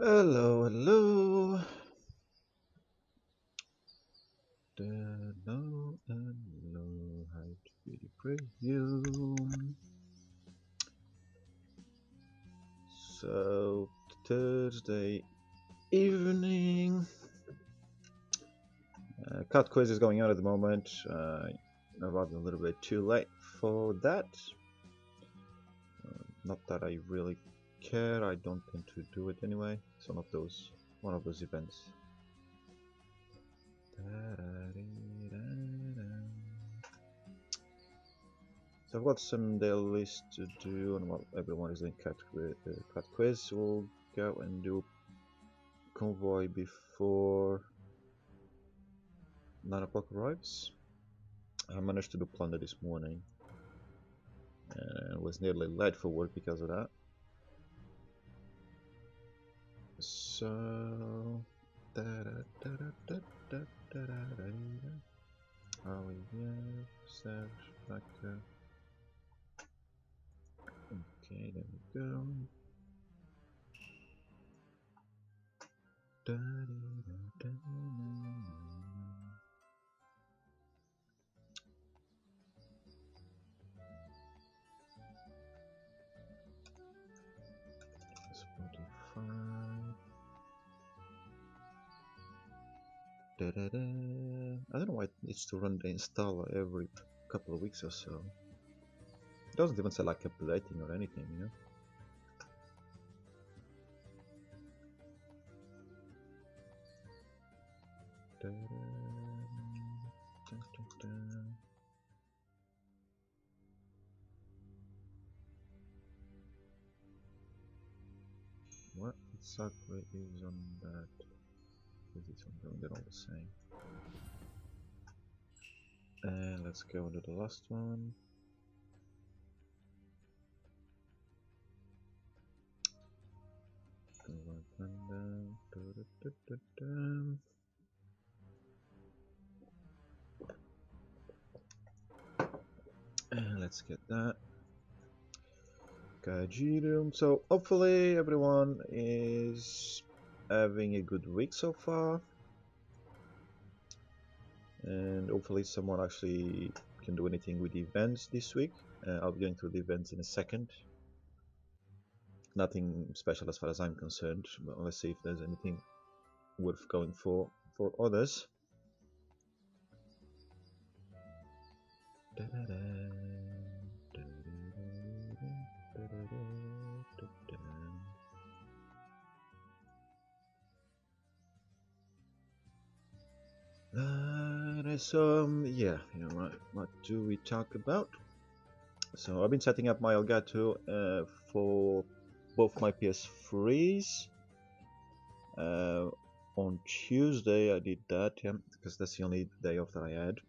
Hello, hello. Hello, hello. Hi to video preview. So, Thursday evening. Cut quiz is going on at the moment. Arrived a little bit too late for that. Not that I really care. I don't tend to do it anyway. It's one of those events. So I've got some daily list to do, and while everyone is doing cut quiz, we'll go and do convoy before 9 o'clock arrives. I managed to do plunder this morning, and was nearly late for work because of that. So, oh yeah, search factor. Okay, there we go. Spotify. I don't know why it needs to run the installer every couple of weeks or so. It doesn't even say like updating or anything, you know. What exactly is on that? Is it something they're all the same? And let's go to the last one. And let's get that. Kajirum. So hopefully everyone is having a good week so far, and hopefully someone actually can do anything with the events this week. I'll be going through the events in a second. Nothing special as far as I'm concerned, but let's see if there's anything worth going for others. So yeah, you know, what do we talk about? So I've been setting up my Elgato for both my PS3s. On Tuesday I did that, yeah, because that's the only day off that I had.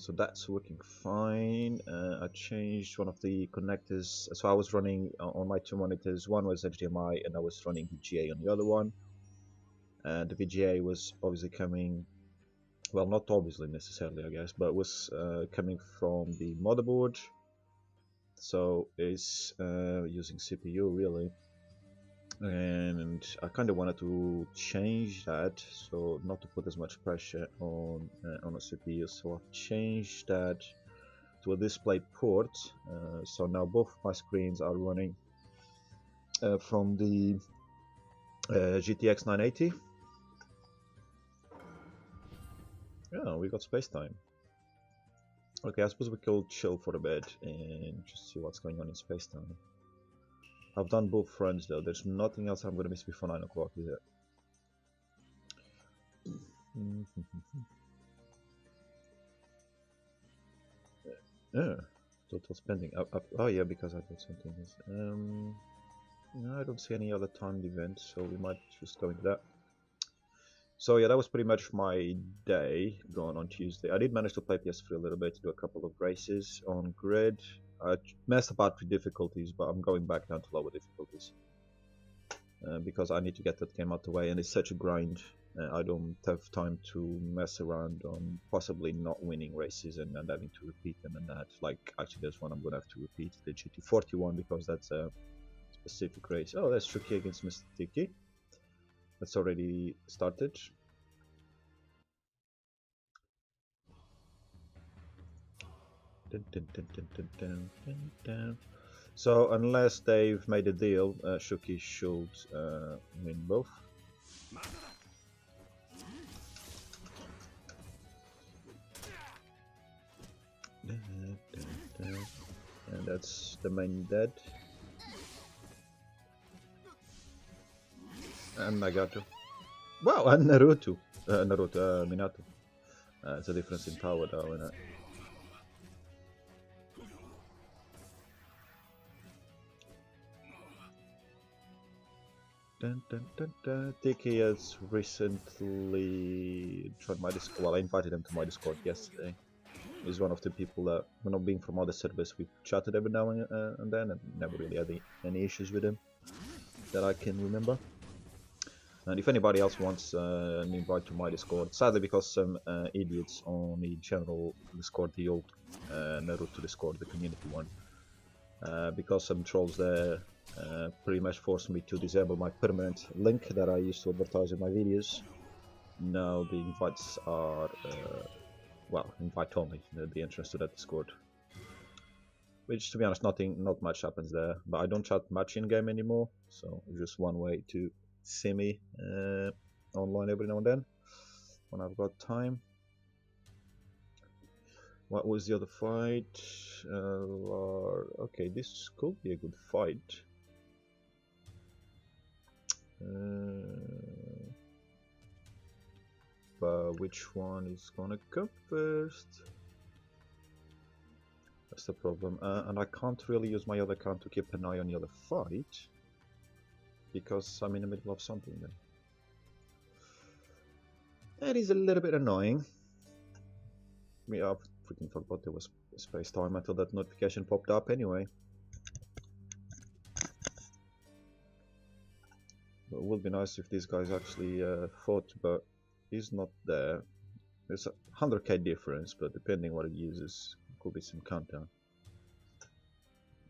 So that's working fine. I changed one of the connectors. So I was running on my two monitors. One was HDMI, and I was running VGA on the other one. The VGA was obviously coming, well, not obviously necessarily, I guess, but was coming from the motherboard. So it's using CPU really. And I kind of wanted to change that, so not to put as much pressure on a CPU. So I've changed that to a display port. So now both my screens are running from the GTX 980. Yeah, we got space time. Okay, I suppose we could chill for a bit and just see what's going on in space time. I've done both fronts though. There's nothing else I'm gonna miss before 9 o'clock, is it? Yeah, total spending. Oh yeah, because I did something else. No, I don't see any other timed events, so we might just go into that. So yeah, that was pretty much my day going on Tuesday. I did manage to play PS3 a little bit, do a couple of races on grid. I messed about with difficulties, but I'm going back down to lower difficulties. Because I need to get that game out the way, and it's such a grind. I don't have time to mess around on possibly not winning races and having to repeat them and that. Like, actually, there's one I'm gonna have to repeat, the GT41, because that's specific race. Oh, that's Shuki against Mistiki. That's already started. Dun, dun, dun, dun, dun, dun, dun, dun. So unless they've made a deal, Shuki should win both. And that's the main dead. And Nagato. Wow, and Naruto. Minato. It's a difference in power though, isn't it? Dun, dun, dun, dun. Tiki has recently joined my Discord. Well, I invited him to my Discord yesterday. He's one of the people that, being from other servers, we've chatted every now and then, and never really had any issues with him that I can remember. And if anybody else wants an invite to my Discord, sadly because some idiots on the general Discord, the old Naruto Discord, the community one, because some trolls there pretty much forced me to disable my permanent link that I used to advertise in my videos. Now the invites are, well, invite only, the entrance to that Discord. Which, to be honest, not much happens there, but I don't chat much in-game anymore, so it's just one way to see me online every now and then, when I've got time. What was the other fight? Okay, this could be a good fight. But which one is gonna come first? That's the problem. And I can't really use my other account to keep an eye on the other fight, because I'm in the middle of something then. That is a little bit annoying. I freaking forgot there was space time until that notification popped up anyway. But it would be nice if these guys actually fought, but he's not there. There's a 100k difference, but depending what he uses, it could be some counter.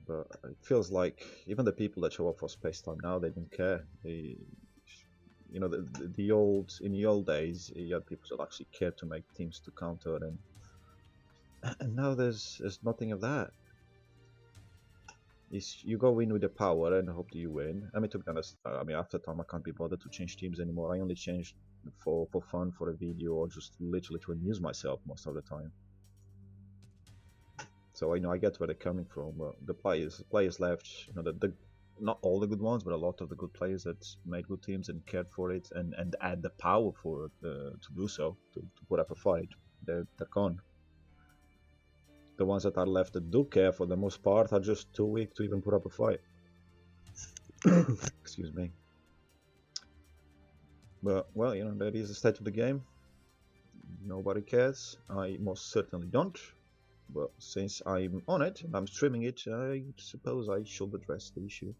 But it feels like even the people that show up for space time now, they don't care. They, you know, in the old days, you had people that actually cared to make teams to counter, and now there's nothing of that. You go in with the power and hope that you win. I mean, to be honest, after time I can't be bothered to change teams anymore. I only change for fun, for a video, or just literally to amuse myself most of the time. So I get where they're coming from. But the players left, not all the good ones, but a lot of the good players that made good teams and cared for it and had the power for to do so, to put up a fight, they're gone. The ones that are left that do care, for the most part, are just too weak to even put up a fight. Excuse me. But, well, that is the state of the game. Nobody cares. I most certainly don't. But since I'm on it and I'm streaming it, I suppose I should address the issue.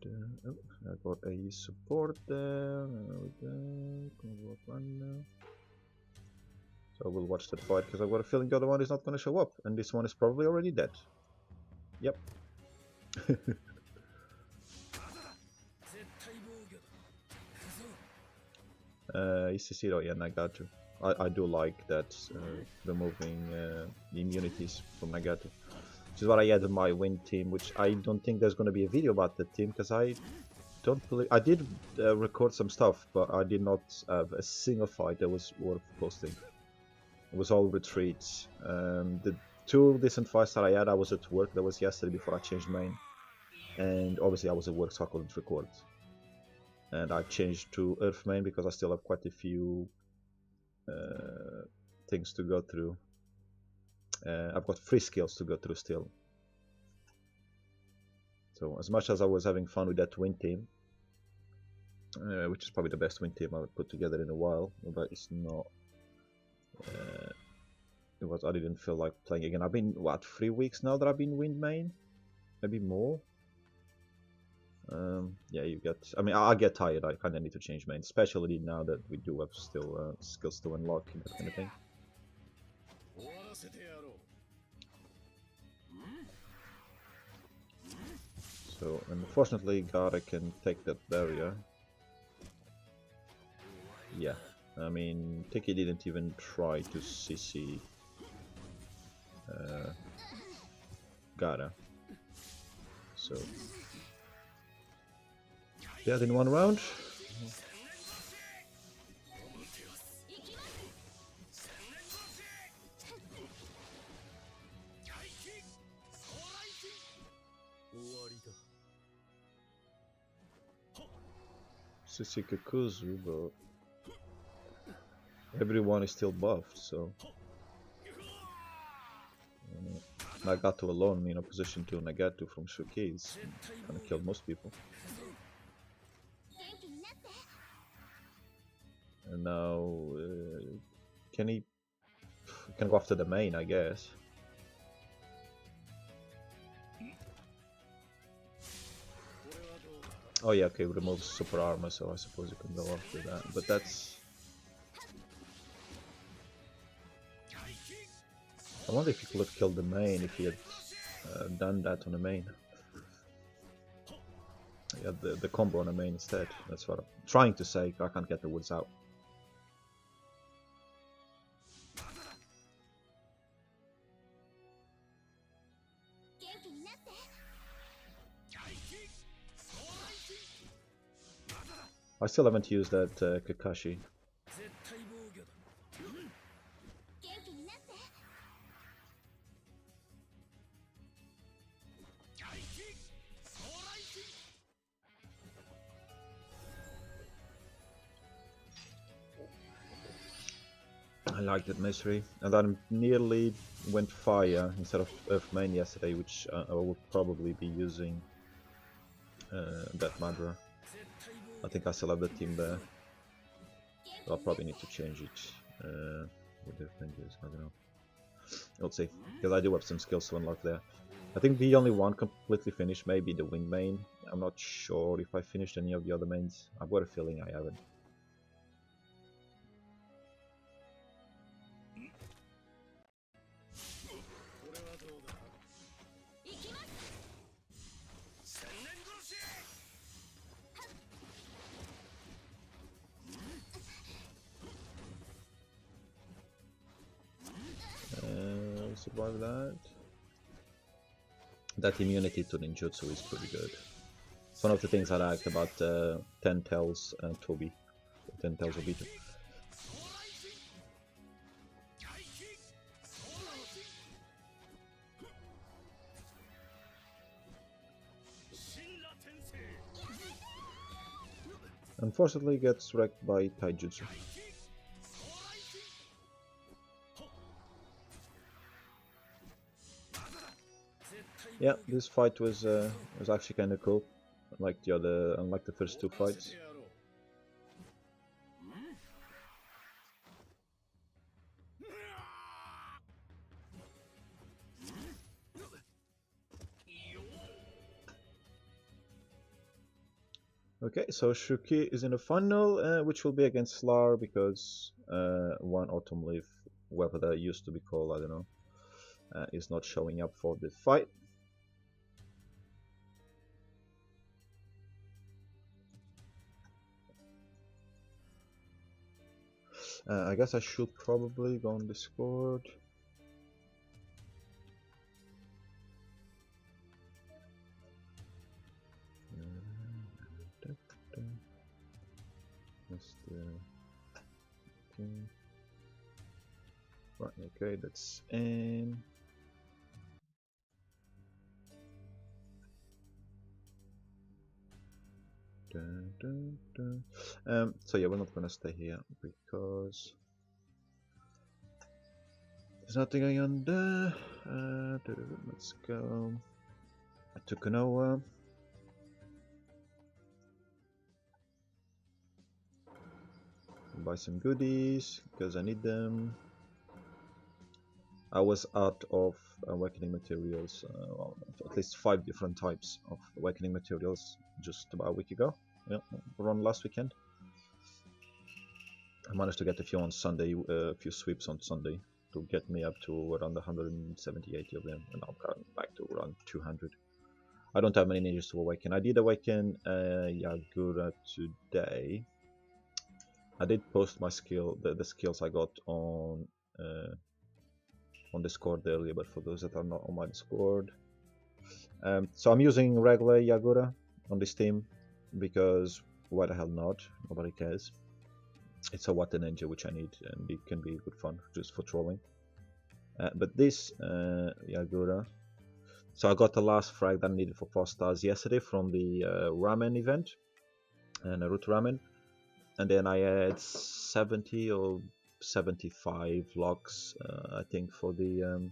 Oh, I got a support there. So we'll watch that fight, because I've got a feeling the other one is not going to show up, and this one is probably already dead. Yep. Isishiro, yeah, Nagato. I do like that, removing the immunities from Nagato. Which is what I had in my win team, which I don't think there's going to be a video about that team, because I don't believe... I did record some stuff, but I did not have a single fight that was worth posting. It was all retreats. The two decent fights that I had, I was at work. That was yesterday before I changed main. And obviously I was at work, so I couldn't record. And I changed to Earth main because I still have quite a few things to go through. I've got free skills to go through still. So as much as I was having fun with that win team, which is probably the best win team I've put together in a while, but it's not... I didn't feel like playing again. I've been, what, 3 weeks now that I've been win main? Maybe more? Yeah, I get tired. I kinda need to change main, especially now that we do have still skills to unlock and that kind of thing. So unfortunately Gara can take that barrier. Yeah, I mean Tiki didn't even try to CC Gara. So dead in one round. CC Kakuzu, but everyone is still buffed, so Nagato alone in opposition to Nagato from Shuki is gonna kill most people. And now can he can go after the main, I guess. Oh yeah, okay, removes super armor, so I suppose you can go after that. But that's... I wonder if he could have killed the main if he had done that on the main. He had the combo on the main instead. That's what I'm trying to say. I can't get the words out. I still haven't used that Kakashi. I like that mystery, and I nearly went fire instead of Earth Main yesterday, which I would probably be using that Madra. I think I still have the team there. I'll probably need to change it with the fingers, I don't know. We'll see, because I do have some skills to unlock there. I think the only one completely finished may be the Wing main. I'm not sure if I finished any of the other mains. I've got a feeling I haven't. Survive that. That immunity to ninjutsu is pretty good. It's one of the things I like about 10 Tails and Tobi. 10 Tails Obito. Unfortunately gets wrecked by Taijutsu. Yeah, this fight was actually kind of cool, unlike the first two fights. Okay, so Shuki is in the final, which will be against Slar because one Autumn Leaf, whoever that used to be called, I don't know, is not showing up for the fight. I guess I should probably go on Discord. Okay. Right, okay, that's in. So yeah, we're not gonna stay here because there's nothing going on there. Let's go to Konoha. Buy some goodies because I need them. I was out of awakening materials, well, at least 5 different types of awakening materials just about a week ago. Yeah, around last weekend. I managed to get a few on Sunday, a few sweeps on Sunday to get me up to around 170, 80 of them, and now I'm back to around 200. I don't have many ninjas to awaken. I did awaken Yagura today. I did post my skill, the skills I got on Discord earlier, but for those that are not on my Discord. So I'm using regular Yagura on this team because why the hell not? Nobody cares. It's a water ninja which I need, and it can be good fun just for trolling. But this Yagura, so I got the last frag that I needed for 4 stars yesterday from the ramen event, Naruto ramen, and then I had 70 or 75 locks, I think, for the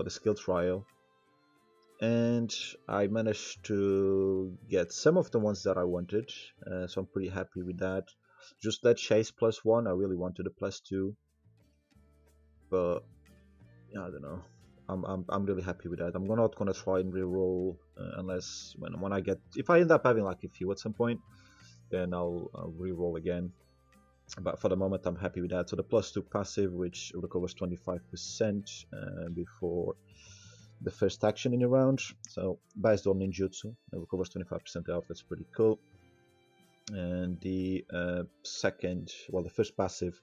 skill trial, and I managed to get some of the ones that I wanted, so I'm pretty happy with that. Just that chase +1, I really wanted a +2, but yeah, I don't know. I'm really happy with that. I'm not gonna try and reroll unless when I get, if I end up having like a few at some point, then I'll reroll again. But for the moment, I'm happy with that. So the +2 passive, which recovers 25% before the first action in a round. So based on ninjutsu, it recovers 25% health. That's pretty cool. And the the first passive,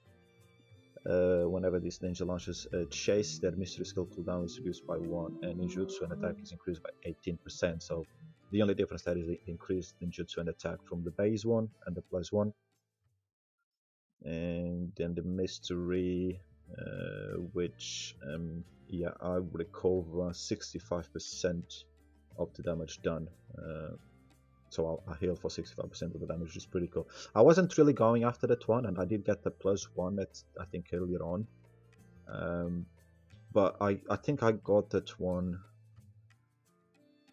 whenever this ninja launches a chase, their mystery skill cooldown is reduced by 1, and ninjutsu and attack is increased by 18%. So the only difference there is the increased ninjutsu and attack from the base one and the +1. And then the mystery, which I recover 65% of the damage done. So I'll heal for 65% of the damage, which is pretty cool. I wasn't really going after that one, and I did get the +1 I think earlier on. But I think I got that one.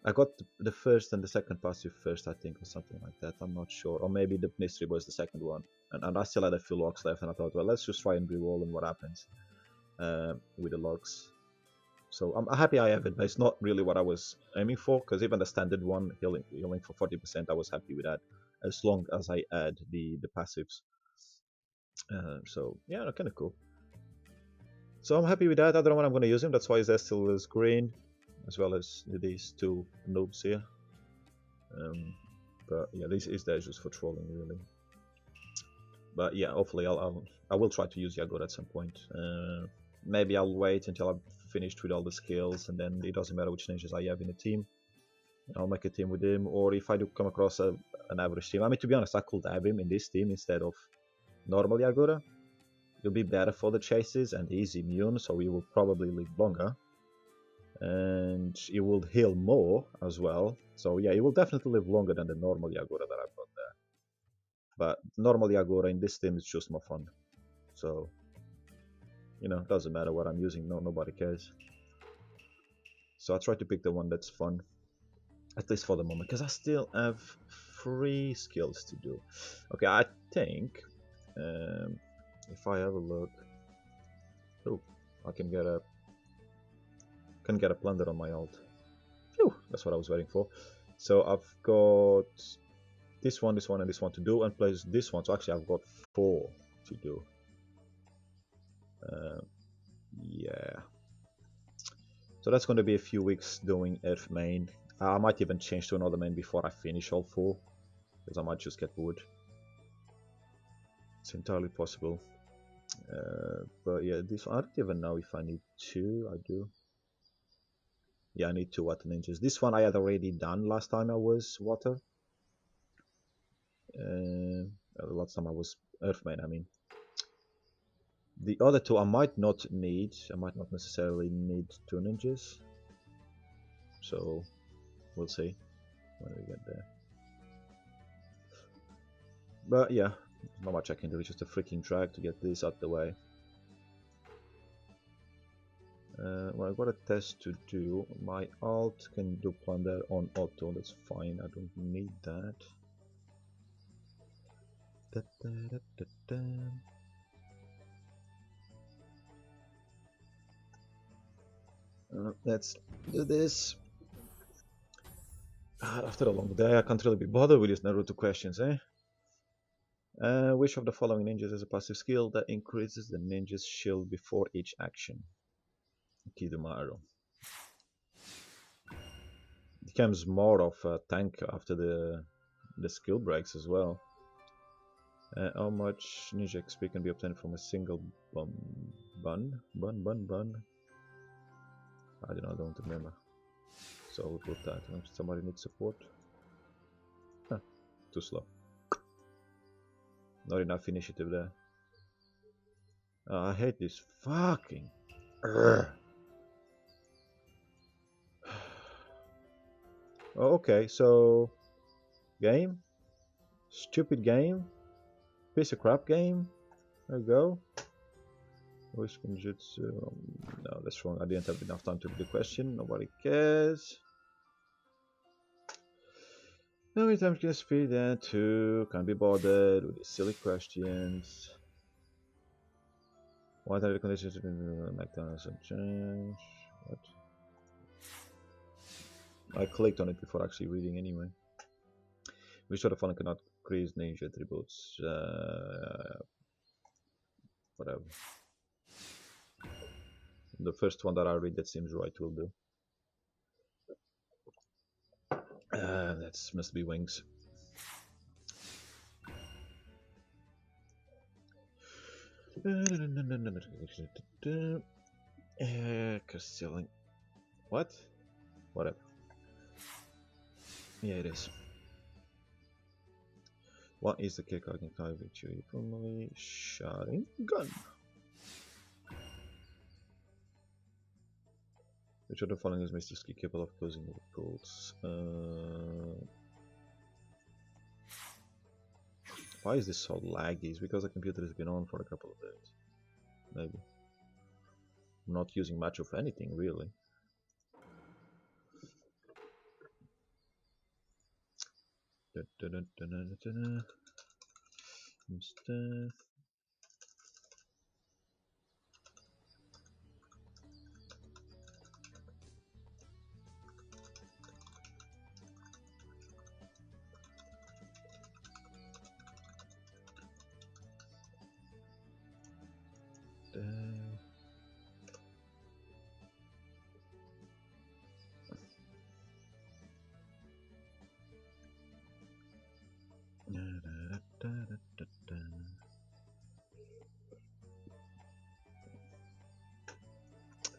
I got the first and the second passive first, I think, or something like that. I'm not sure. Or maybe the mystery was the second one. And I still had a few logs left, and I thought, well, let's just try and reroll and what happens with the logs. So I'm happy I have it, but it's not really what I was aiming for, because even the standard one, healing for 40%, I was happy with that, as long as I add the passives. So yeah, kind of cool. So I'm happy with that. I don't know when I'm going to use him. That's why his S still is green, as well as these two noobs here. But yeah, this is there just for trolling, really. But yeah, hopefully I will try to use Yagura at some point. Maybe I'll wait until I've finished with all the skills, and then it doesn't matter which ninjas I have in the team. I'll make a team with him, or if I do come across an average team. I mean, to be honest, I could have him in this team instead of normal Yagura. It'll be better for the chases, and he's immune, so he will probably live longer. And he will heal more as well. So yeah, he will definitely live longer than the normal Yagura that I've got there. But normal Yagura in this team is just more fun. So, you know, doesn't matter what I'm using, nobody cares. So I try to pick the one that's fun, at least for the moment, because I still have 3 skills to do. Okay, I think if I have a look, oh, I can get a plunder on my alt. Phew, that's what I was waiting for. So I've got this one, and this one to do, and plus this one. So actually, I've got 4 to do. Yeah. So that's going to be a few weeks doing Earth main. I might even change to another main before I finish all 4, because I might just get bored. It's entirely possible. But yeah, this one, I don't even know if I need 2. I do. Yeah, I need 2 water ninjas. This one I had already done last time I was water. Last time I was Earth main, I mean. The other 2 I might not necessarily need 2 ninjas. So we'll see when we get there. But yeah, not much I can do. It's just a freaking drag to get this out the way. Well, I've got a test to do. My alt can do plunder on auto. That's fine. I don't need that. Let's do this. After a long day, I can't really be bothered with these Naruto questions, eh? Which of the following ninjas has a passive skill that increases the ninja's shield before each action? Kidomaru. becomes more of a tank after the skill breaks as well. How much ninja XP can be obtained from a single bun? I don't remember. So we'll put that. Somebody needs support. Huh, too slow. Not enough initiative there. I hate this fucking. Oh, okay, so game, stupid game, piece of crap game. There we go. Voice Genjutsu. No, that's wrong. I didn't have enough time to read the question. Nobody cares. How many times can I speed that too? Can't be bothered with these silly questions. What are the conditions of McDonald's and change? What? I clicked on it before actually reading anyway. Which sort of fun cannot increase ninja attributes? Whatever. The first one that I read that seems right will do. That must be wings. Ceiling. What? Whatever. Yeah, it is. What is the kick I can carry victory? Formally shotting gun. Which of the following is Mr. Ski capable of closing the pools? Why is this so laggy? It's because the computer has been on for a couple of days. Maybe. I'm not using much of anything really. Instead.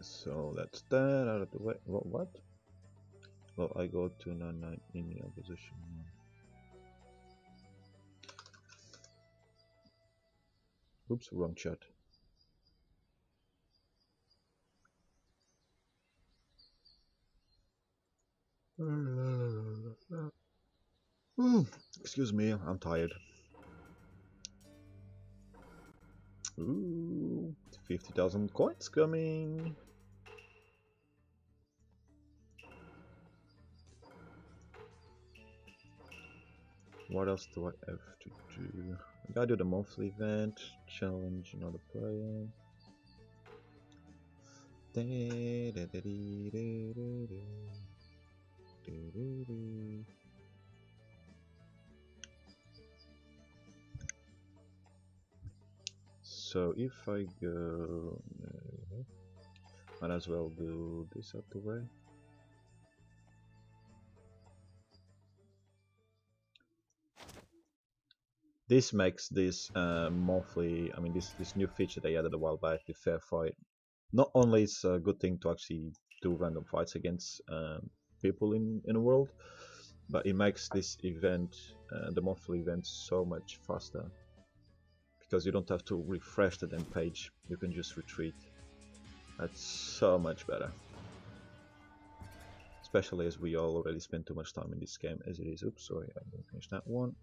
So that's that out of the way. What? Well, I go to 99 in your position. Oops, wrong chat. Excuse me, I'm tired. Ooh, 50,000 coins coming. What else do I have to do? I gotta do the monthly event, challenge another player. So if I go, might as well do this out the way. This makes this monthly, I mean this new feature they added a while back, the fair fight. Not only it's a good thing to actually do random fights against people in the world, but it makes this event, the monthly event, so much faster. Because you don't have to refresh the damn page, you can just retreat. That's so much better. Especially as we all already spend too much time in this game as it is. Oops, sorry, I didn't finish that one.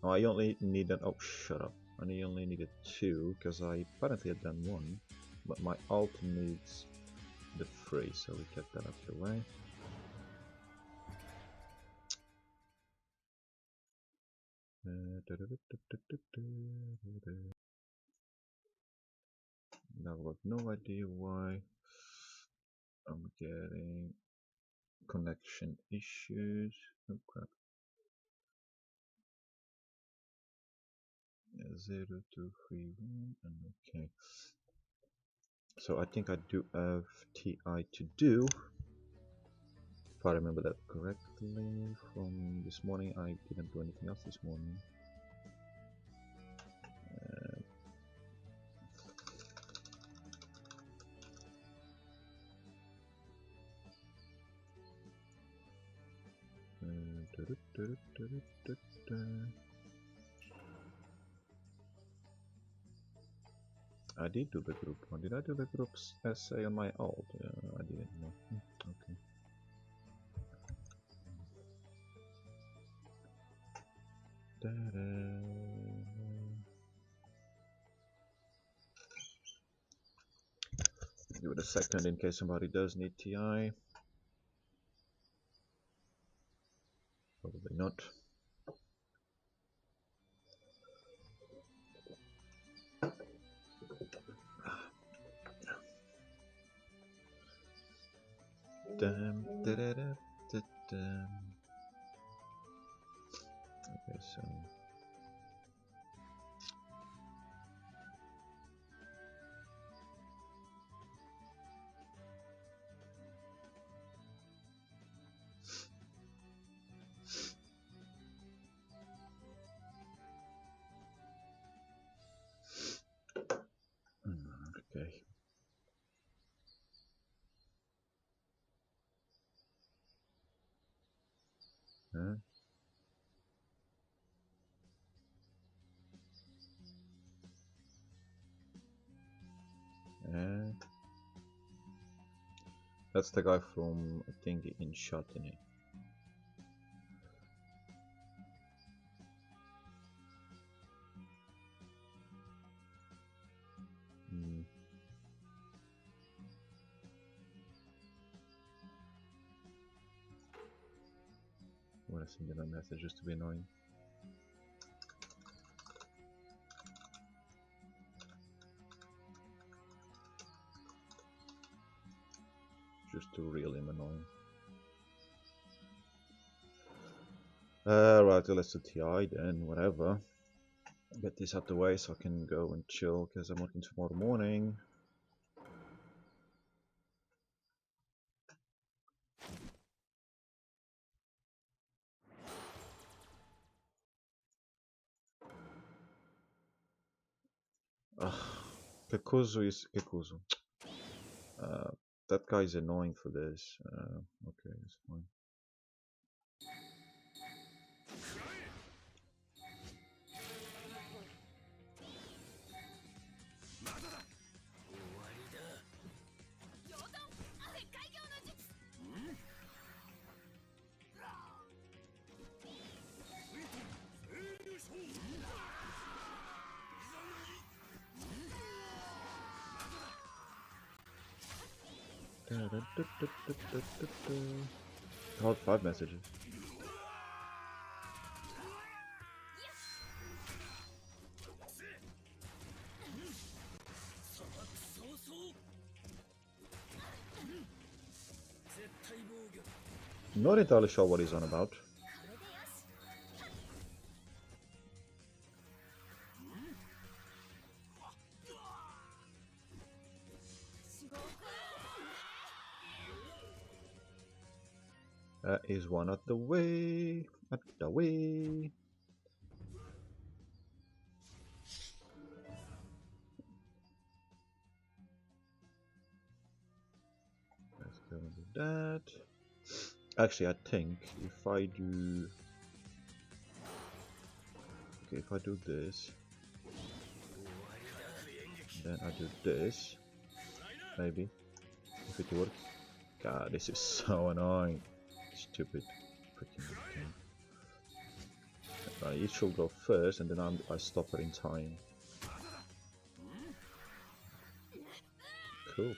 Oh, I only needed, oh shut up. I only needed 2 because I apparently had done 1. But my alt needs the 3, so we get that out of the way. Now I've got no idea why I'm getting connection issues. Oh crap. 0231 and okay. So I think I do have TI to do. If I remember that correctly from this morning, I didn't do anything else this morning. I did do the group one. Did I do the group's essay on my alt? I didn't know. Okay. Give it a second in case somebody does need TI. Probably not. Okay, so okay. Huh? That's the guy from, I think, in Shotini. I'm gonna send him a message just to be annoying. Just to reel him annoying. Right, let's do TI then, whatever. Get this out the way so I can go and chill because I'm working tomorrow morning. Kekuzu is Kekuzu. That guy is annoying for this. Okay, it's fine. Hold 5 messages. Not entirely sure what he's on about. That is one out the way. Out the way. Let's go and do that. Actually, I think if I do... Okay, if I do this, then I do this, maybe, if it works. God, this is so annoying. Stupid freaking thing. It should go first, and then I stop it in time. Cool.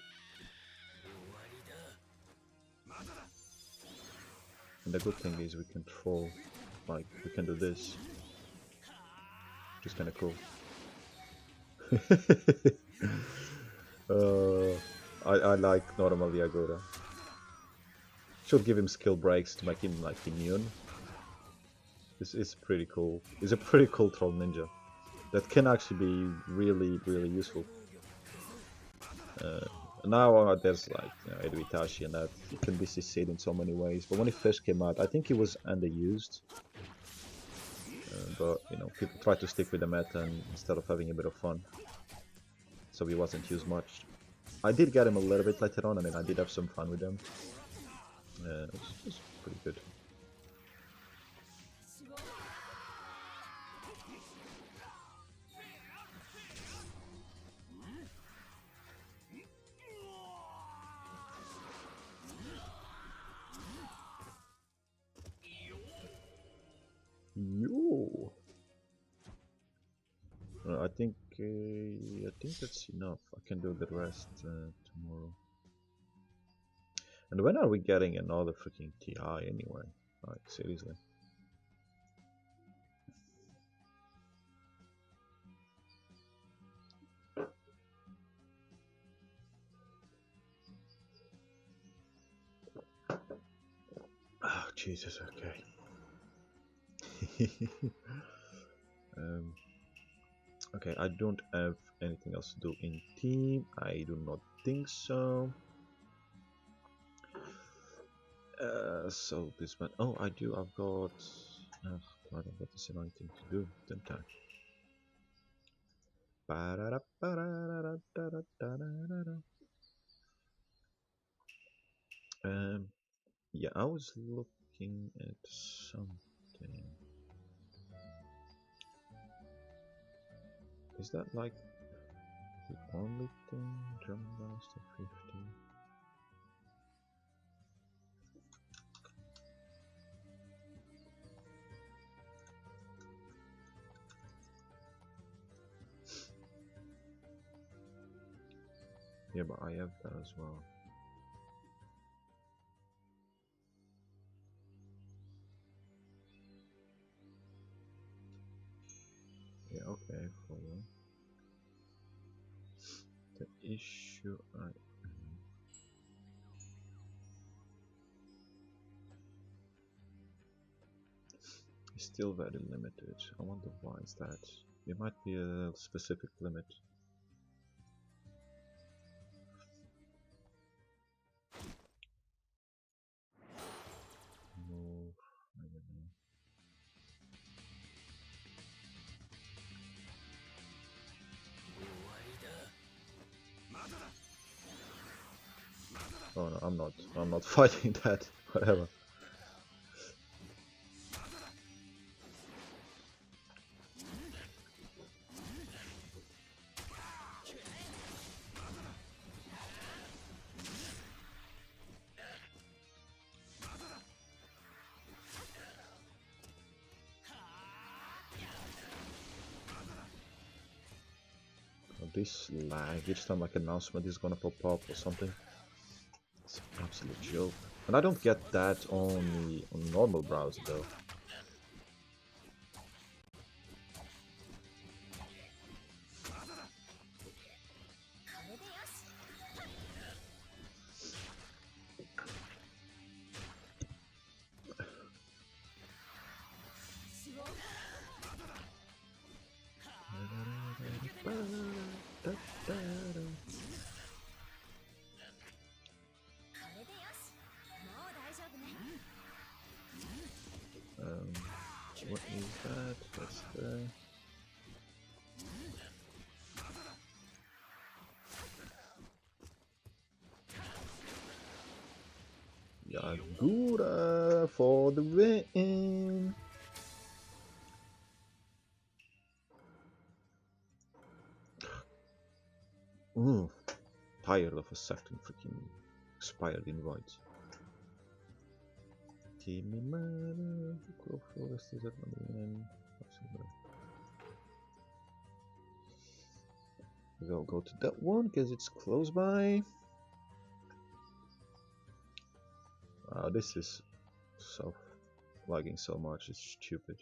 And the good thing is we can throw, like, we can do this. Which is kinda cool. I like normally Agora. Should give him skill breaks to make him like immune. This is pretty cool. He's a pretty cool troll ninja that can actually be really useful. Now there's like, you know, Hitachi and that it can be CC'd in so many ways. But when it first came out, I think it was underused. But you know, people try to stick with the meta instead of having a bit of fun, so he wasn't used much. I did get him a little bit later on, and then I did have some fun with him. It was pretty good. Yo. I think that's enough. I can do the rest tomorrow. And when are we getting another freaking TI anyway? Like seriously. Oh Jesus. Okay. Okay, I don't have anything else to do in team. I do not think so. So this one, oh, I do. I've got. God, I've got this annoying thing to do. Don't I? Yeah, I was looking at something. Is that like the only thing? Drum Master 50. Yeah, but I have that as well. Yeah, okay, follow. The issue is still very limited. I wonder why is that. There might be a specific limit. Move, I don't know. Oh no, I'm not fighting that. Whatever. This lag, each time like announcement is gonna pop up or something. It's an absolute joke. And I don't get that on normal browser though. What is that? That's the... Yagura for the win! Tired of a second freaking expired invite. Timmy man, Forest is at one. We'll go to that one because it's close by. Wow, this is so lagging so much, it's stupid.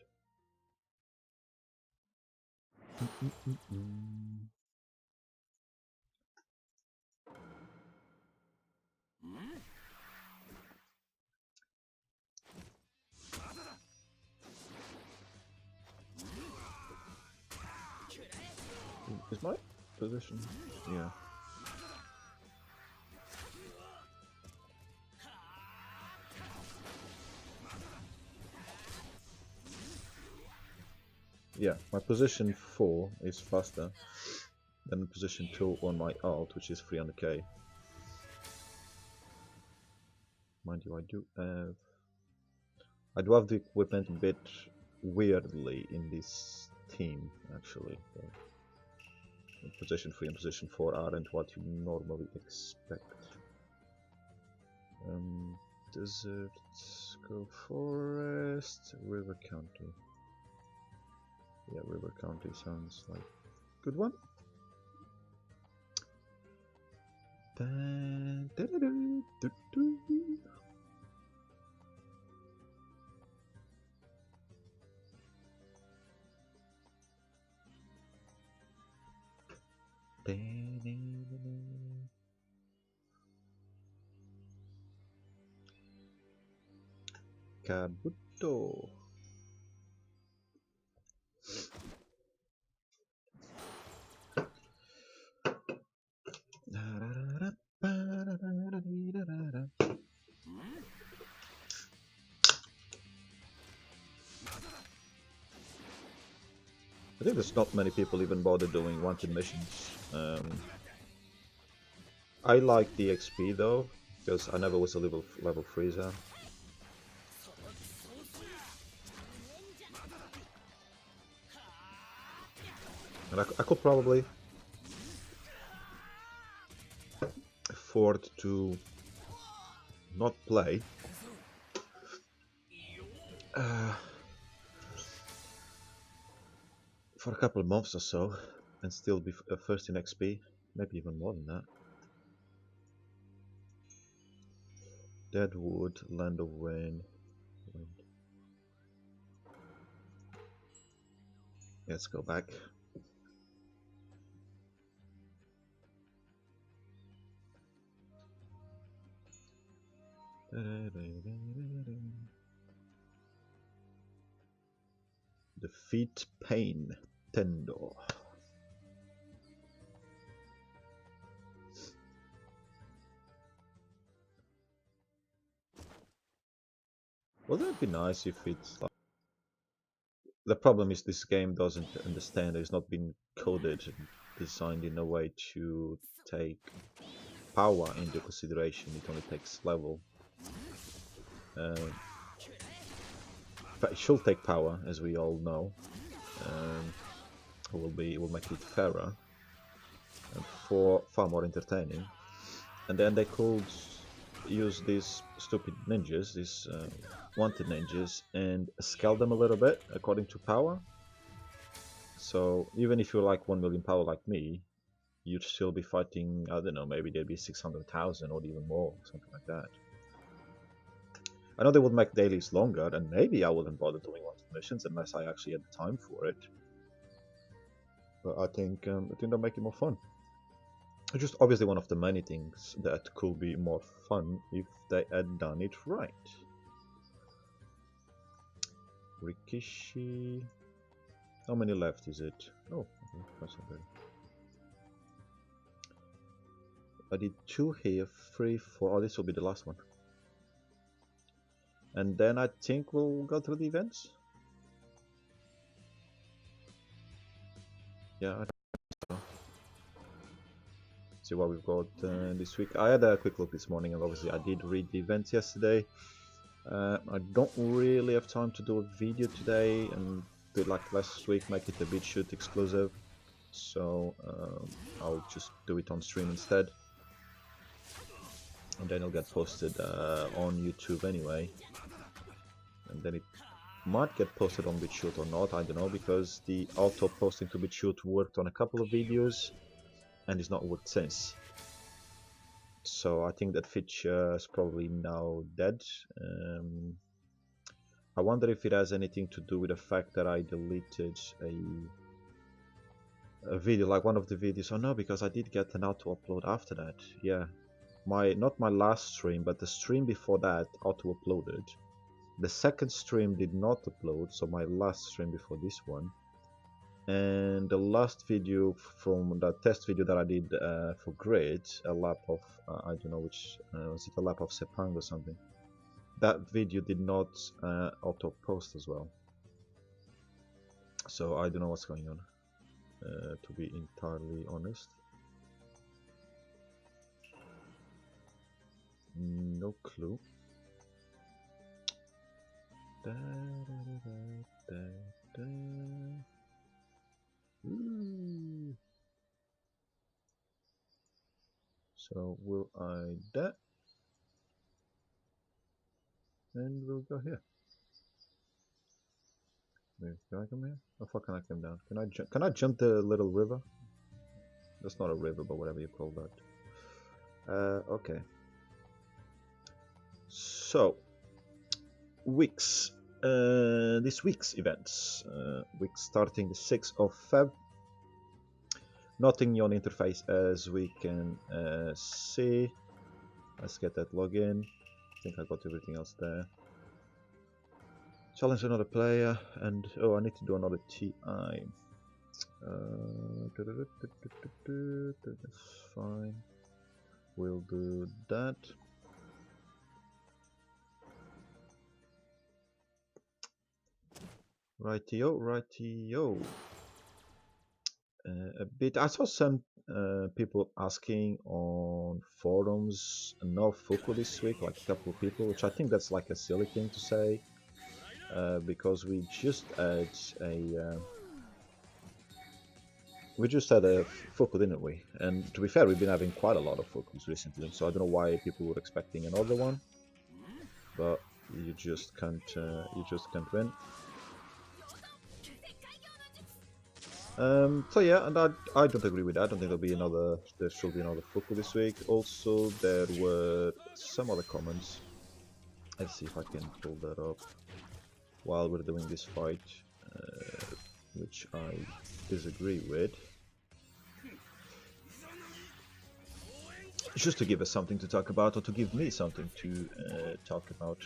Is my position? Yeah. yeah, my position 4 is faster than position 2 on my alt, which is 300k. Mind you, I do have the equipment a bit weirdly in this team, actually. So position 3 and position 4 aren't what you normally expect. Desert, go forest, river county. Yeah, river county sounds like a good one. Kabuto. I think there's not many people even bother doing wanted missions. I like the XP though, because I never was a level freezer. And I could probably afford to not play for a couple of months or so and still be first in XP, maybe even more than that. Deadwood, Land of Wind. Let's go back. Defeat Pain Tendo. Well, that'd be nice if it's like... The problem is this game doesn't understand. It's not been coded and designed in a way to take power into consideration. It only takes level. But it should take power, as we all know. Will make it fairer and far more entertaining. And then they could use these stupid ninjas, these wanted ninjas, and scale them a little bit according to power. So even if you're like 1 million power like me, you'd still be fighting, I don't know, maybe there'd be 600,000 or even more, something like that. I know they would make dailies longer, and maybe I wouldn't bother doing wanted missions unless I actually had the time for it. But I think they'll make it more fun. It's just obviously one of the many things that could be more fun if they had done it right. Rikishi. How many left is it? Oh, okay, that's not bad. I did 2 here, 3, 4. Oh, this will be the last one. And then I think we'll go through the events. Yeah, I think so. See what we've got this week. I had a quick look this morning, and obviously I did read the events yesterday. I don't really have time to do a video today, and do it like last week, make it a BitChute exclusive. So I'll just do it on stream instead, and then it'll get posted on YouTube anyway. And then it might get posted on BitChute or not, I don't know, because the auto posting to BitChute worked on a couple of videos and it's not worked since. So I think that feature is probably now dead. I wonder if it has anything to do with the fact that I deleted a video, like one of the videos. Oh no, because I did get an auto upload after that. Yeah, not my last stream, but the stream before that auto uploaded. The second stream did not upload, so my last stream before this one. And the last video from the test video that I did for Grid, a lap of, I don't know which, was it a lap of Sepang or something? That video did not auto post as well. So I don't know what's going on, to be entirely honest. No clue. Da, da, da, da, da. So we'll hide that, and we'll go here. Wait, can I come here? How far can I come down? Can I jump the little river? That's not a river, but whatever you call that. Okay. So weeks. This week's events. Week starting the 6th of Feb. Nothing new on interface as we can see. Let's get that login. I think I got everything else there. Challenge another player, and oh, I need to do another TI. That's fine. We'll do that. Rightio, rightio. A bit. I saw some people asking on forums no Fuku this week, like a couple of people, which I think that's like a silly thing to say, because we just had a Fuku, didn't we? And to be fair, we've been having quite a lot of Fukus recently, so I don't know why people were expecting another one, but you just can't win. So yeah, and I don't agree with that. I don't think there should be another Fuku this week. Also, there were some other comments. Let's see if I can pull that up while we're doing this fight, which I disagree with. Just to give us something to talk about, or to give me something to talk about.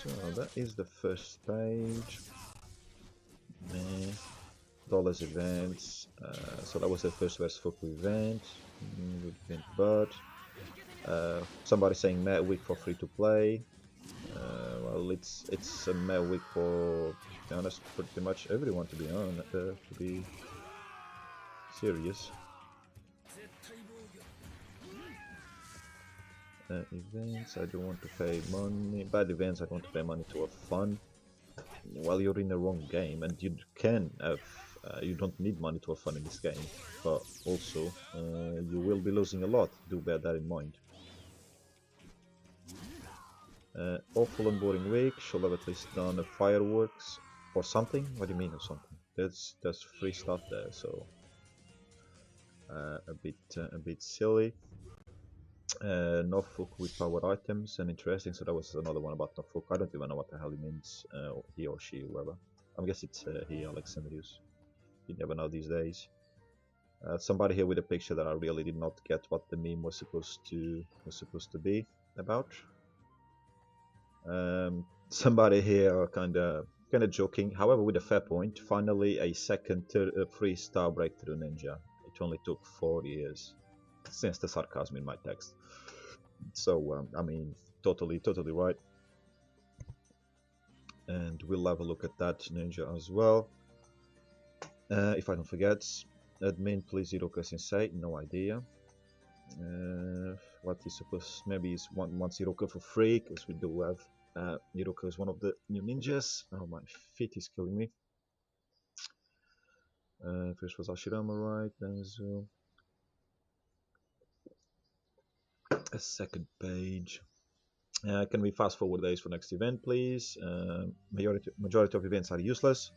So that is the first page. Dollars events. So that was the first West Fuku event. But somebody saying Meta Week for free to play. Well, it's a Meta Week for, to be honest, pretty much everyone. To be serious. Events, I don't want to pay money. Bad events, I don't want to pay money to have fun. Well, you're in the wrong game, and you can have. You don't need money to have fun in this game, but also you will be losing a lot. Do bear that in mind. Awful and boring week. Should have at least done a fireworks or something. What do you mean or something? There's free stuff there, so a bit silly. No Fuku with power items and interesting. So that was another one about no Fuku. I don't even know what the hell it means. He or she, whoever. I guess it's he, Alexandrius. You never know these days. Somebody here with a picture that I really did not get what the meme was supposed to be about. Somebody here kind of joking. However, with a fair point. Finally, a second 3-star breakthrough ninja. It only took 4 years. Since the sarcasm in my text. So I mean, totally right. And we'll have a look at that ninja as well. If I don't forget, admin please Hiroka Sensei, no idea. What is supposed, maybe is one Hiroka for free, because we do have Hiroka is one of the new ninjas. Oh, my feet is killing me. First was Ashirama, right? Benzo. A second page. Can we fast forward days for next event, please? Majority of events are useless.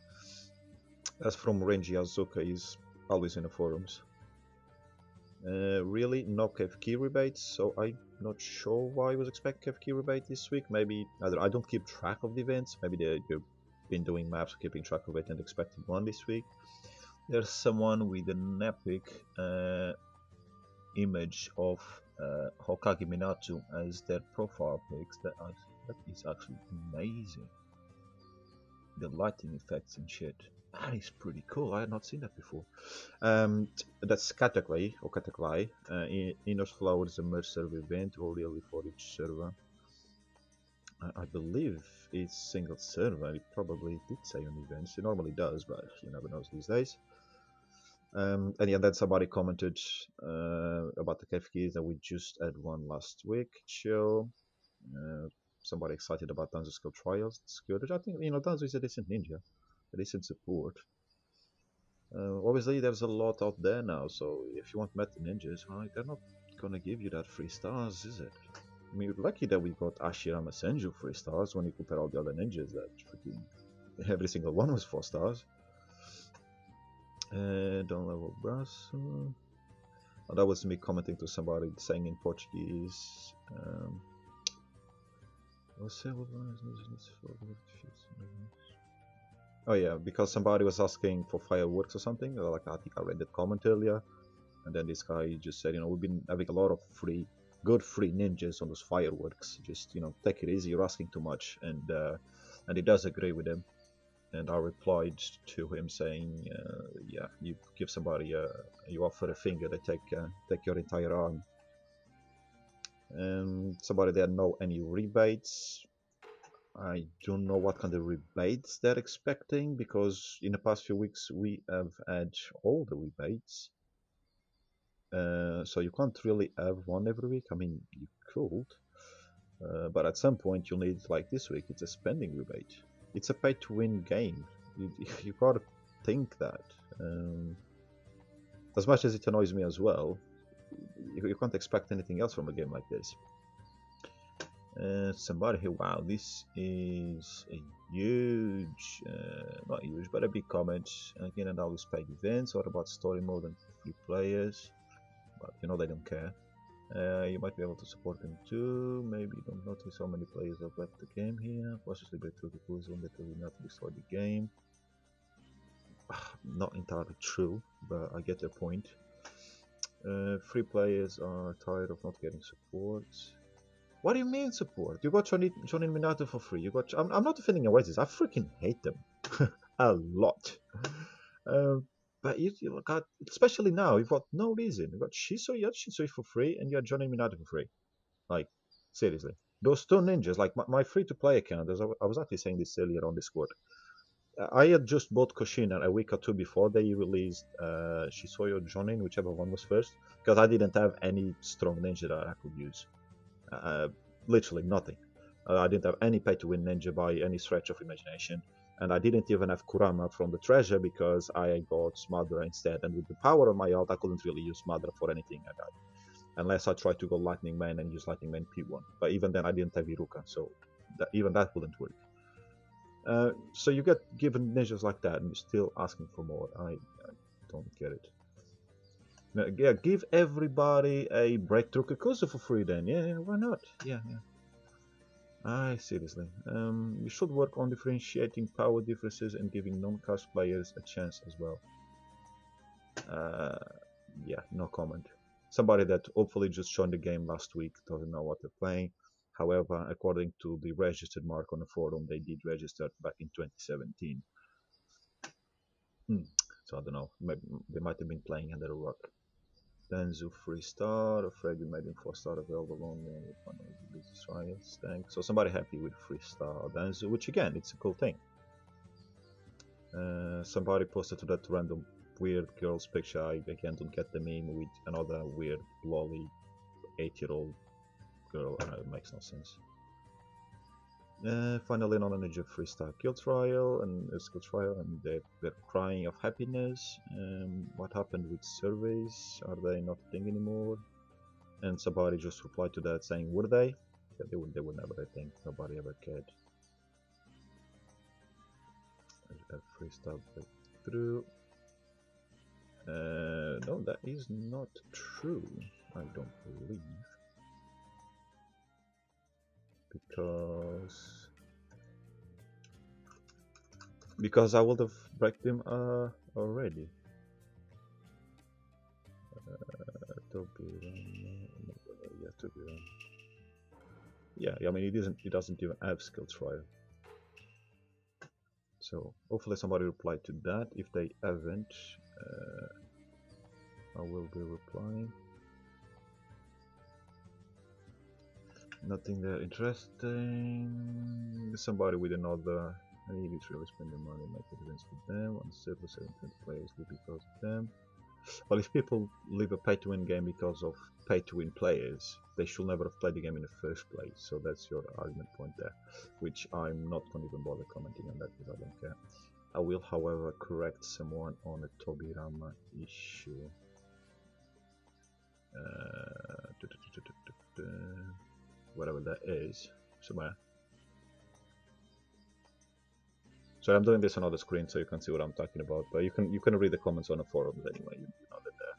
As from Renji Azuka is always in the forums. Really, no KF key rebates, so I'm not sure why I was expecting KF key rebate this week. Maybe I don't keep track of the events. Maybe they've been doing maps, keeping track of it, and expected one this week. There's someone with an epic image of Hokage Minato as their profile pics. That is actually amazing. The lighting effects and shit. That is pretty cool. I had not seen that before. That's category or category. Inner's Flower is a merge server event or really for each server. I believe it's single server. It probably did say on events. It normally does, but you never know these days. And yeah, then somebody commented about the cave keys that we just had one last week. Chill. Somebody excited about Danzo Skill Trials. It's good. I think Danzo is a decent ninja, a decent support. Obviously, there's a lot out there now, so if you want meta ninjas, right, they're not gonna give you that 3 stars, is it? I mean, we're lucky that we got Ashirama Senju 3 stars when you compare all the other ninjas that freaking every single one was 4 stars. Don't level brass. Oh, that was me commenting to somebody saying in Portuguese. Oh yeah, because somebody was asking for fireworks or something. Like I think I read that comment earlier, and then this guy just said, we've been having a lot of good free ninjas on those fireworks. Just take it easy. You're asking too much, and he does agree with him. And I replied to him saying, yeah, you give somebody you offer a finger, they take your entire arm. And somebody there know any rebates. I don't know what kind of rebates they're expecting, because in the past few weeks we have had all the rebates. So you can't really have one every week. I mean, you could, but at some point you'll need, like this week, it's a spending rebate. It's a pay-to-win game. You gotta think that. As much as it annoys me as well, you can't expect anything else from a game like this. Somebody here, wow, this is a huge, not huge, but a big comment. Again, and always paid events. What about story mode and free players? But they don't care. You might be able to support them too. Maybe you don't notice how many players have left the game here. Possibly break through the cool zone that will not destroy the game. Not entirely true, but I get your point. Free players are tired of not getting support. What do you mean support? You got Johnny Minato for free. You got. I'm not defending Oasis. I freaking hate them a lot. But you got, especially now, you've got no reason. You got Shisui for free, and you got Johnny Minato for free. Like, seriously, those two ninjas. Like my free-to-play account. As I was actually saying this earlier on Discord. I had just bought Kushina a week or two before they released Shisui or Jonin, whichever one was first, because I didn't have any strong ninja that I could use. Literally nothing. I didn't have any pay-to-win ninja by any stretch of imagination, and I didn't even have Kurama from the treasure because I got Madara instead. And with the power of my ult, I couldn't really use Madara for anything like that, unless I tried to go Lightning Man and use Lightning Man P1. But even then, I didn't have Iruka, so even that wouldn't work. So you get given ninjas like that, and you're still asking for more. I don't get it. Yeah, give everybody a breakthrough Kakuzu for free then. Yeah, why not? Yeah. Seriously. You should work on differentiating power differences and giving non-cast players a chance as well. Yeah, no comment. Somebody that hopefully just joined the game last week doesn't know what they're playing. However, according to the registered mark on the forum, they did register back in 2017. So I don't know. Maybe they might have been playing under a rock. Danzu 3-star, afraid we made him 4-star available only with one of the business trials. Thanks. So somebody happy with 3-star Danzu, which again, it's a cool thing. Somebody posted to that random weird girl's picture. I again don't get the meme with another weird lolly 8-year-old girl. It makes no sense. Finally, on a ninja 3-star skill trial, and they're crying of happiness. What happened with surveys? Are they not a thing anymore? And somebody just replied to that saying, were they? Yeah, they were never a thing. Nobody ever cared. A 3-star breakthrough. No, that is not true. I don't believe. Because I would have breaked him already. Yeah, I mean he doesn't even have skill trial. So hopefully somebody replied to that. If they haven't, I will be replying. Nothing there interesting. Somebody with another. I need to really spend the money and make events with them. On server 720 players leave because of them. Well, if people leave a pay-to-win game because of pay-to-win players, they should never have played the game in the first place. So that's your argument point there, which I'm not going to even bother commenting on that because I don't care. I will, however, correct someone on a Tobirama issue. Whatever that is, somewhere. So I'm doing this on other screen so you can see what I'm talking about, but you can read the comments on the forums anyway. You know that there.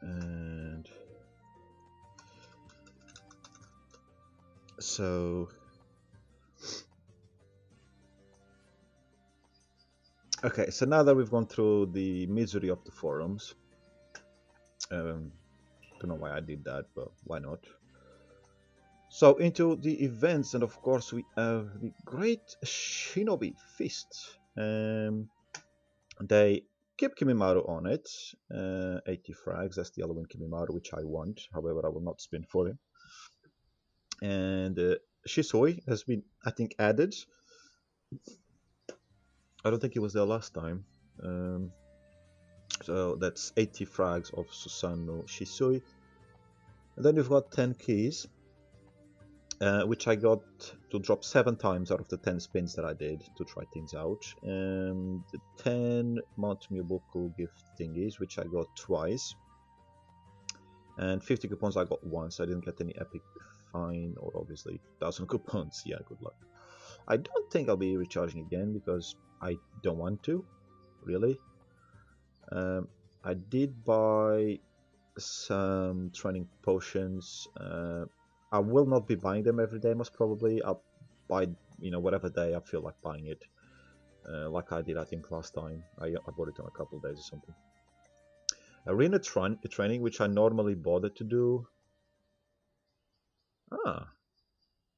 And so okay, so now that we've gone through the misery of the forums, don't know why I did that, but why not? So into the events, and of course we have the Great Shinobi Feast. They keep Kimimaru on it, 80 frags, that's the Halloween Kimimaru, which I want, however I will not spin for him. And Shisui has been, I think, added. I don't think it was there last time. So that's 80 frags of Susanoo Shisui. And then we've got 10 keys, which I got to drop 7 times out of the 10 spins that I did to try things out. The 10 Mount Myoboku gift thingies, which I got twice. And 50 coupons I got once. I didn't get any epic fine or obviously 1000 coupons. Yeah, good luck. I don't think I'll be recharging again because I don't want to, really. I did buy some training potions. I will not be buying them every day, most probably. I'll buy, whatever day I feel like buying it. Like I did, I think, last time. I bought it on a couple of days or something. Arena training, which I normally bother to do.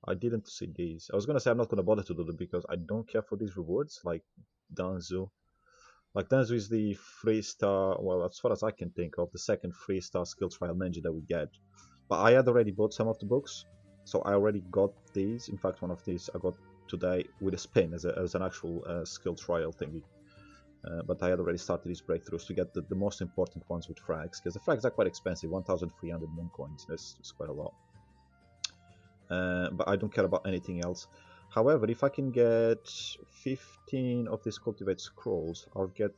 I didn't see these. I was gonna say I'm not gonna bother to do them because I don't care for these rewards, like Danzu. Like Danzu is the 3-star, well, as far as I can think of, the second 3-star skill trial ninja that we get. But I had already bought some of the books, so I already got these. In fact, one of these I got today with a spin as an actual skill trial thingy. But I had already started these breakthroughs to get the most important ones with frags, because the frags are quite expensive, 1,300 moon coins, that's quite a lot. But I don't care about anything else. However, if I can get 15 of these cultivate scrolls, I'll get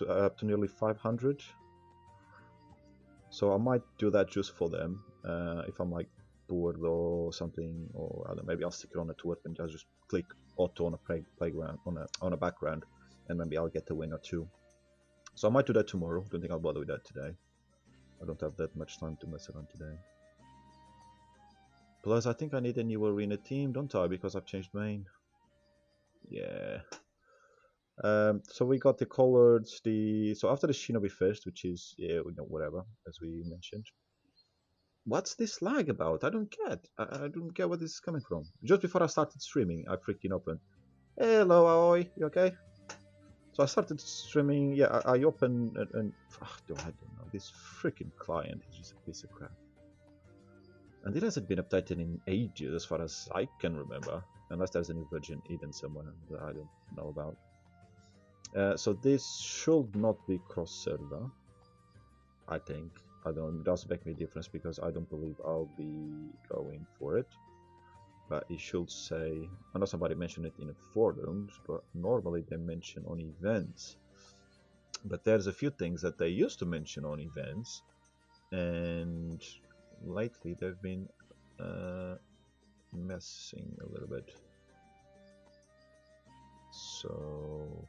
up to nearly 500. So I might do that just for them, if I'm like bored or something, or I don't know, maybe I'll stick it on a twerp and just click auto on a playground on a background, and maybe I'll get a win or two. So I might do that tomorrow. Don't think I'll bother with that today. I don't have that much time to mess around today. Plus, I think I need a new arena team, don't I? Because I've changed main. Yeah. So we got the colors. So after the Shinobi first, which is whatever, as we mentioned. What's this lag about? I don't get. I don't get where this is coming from. Just before I started streaming, I freaking opened. Hello, Aoi. You okay? So I started streaming. Yeah, I opened and I don't know. This freaking client is just a piece of crap. And it hasn't been updated in ages, as far as I can remember, unless there's a new version hidden somewhere that I don't know about. So this should not be cross-server, I think. I don't. It doesn't make any difference because I don't believe I'll be going for it. But it should say. I know somebody mentioned it in the forums, but normally they mention on events But there's a few things that they used to mention on events, and lately they've been messing a little bit. So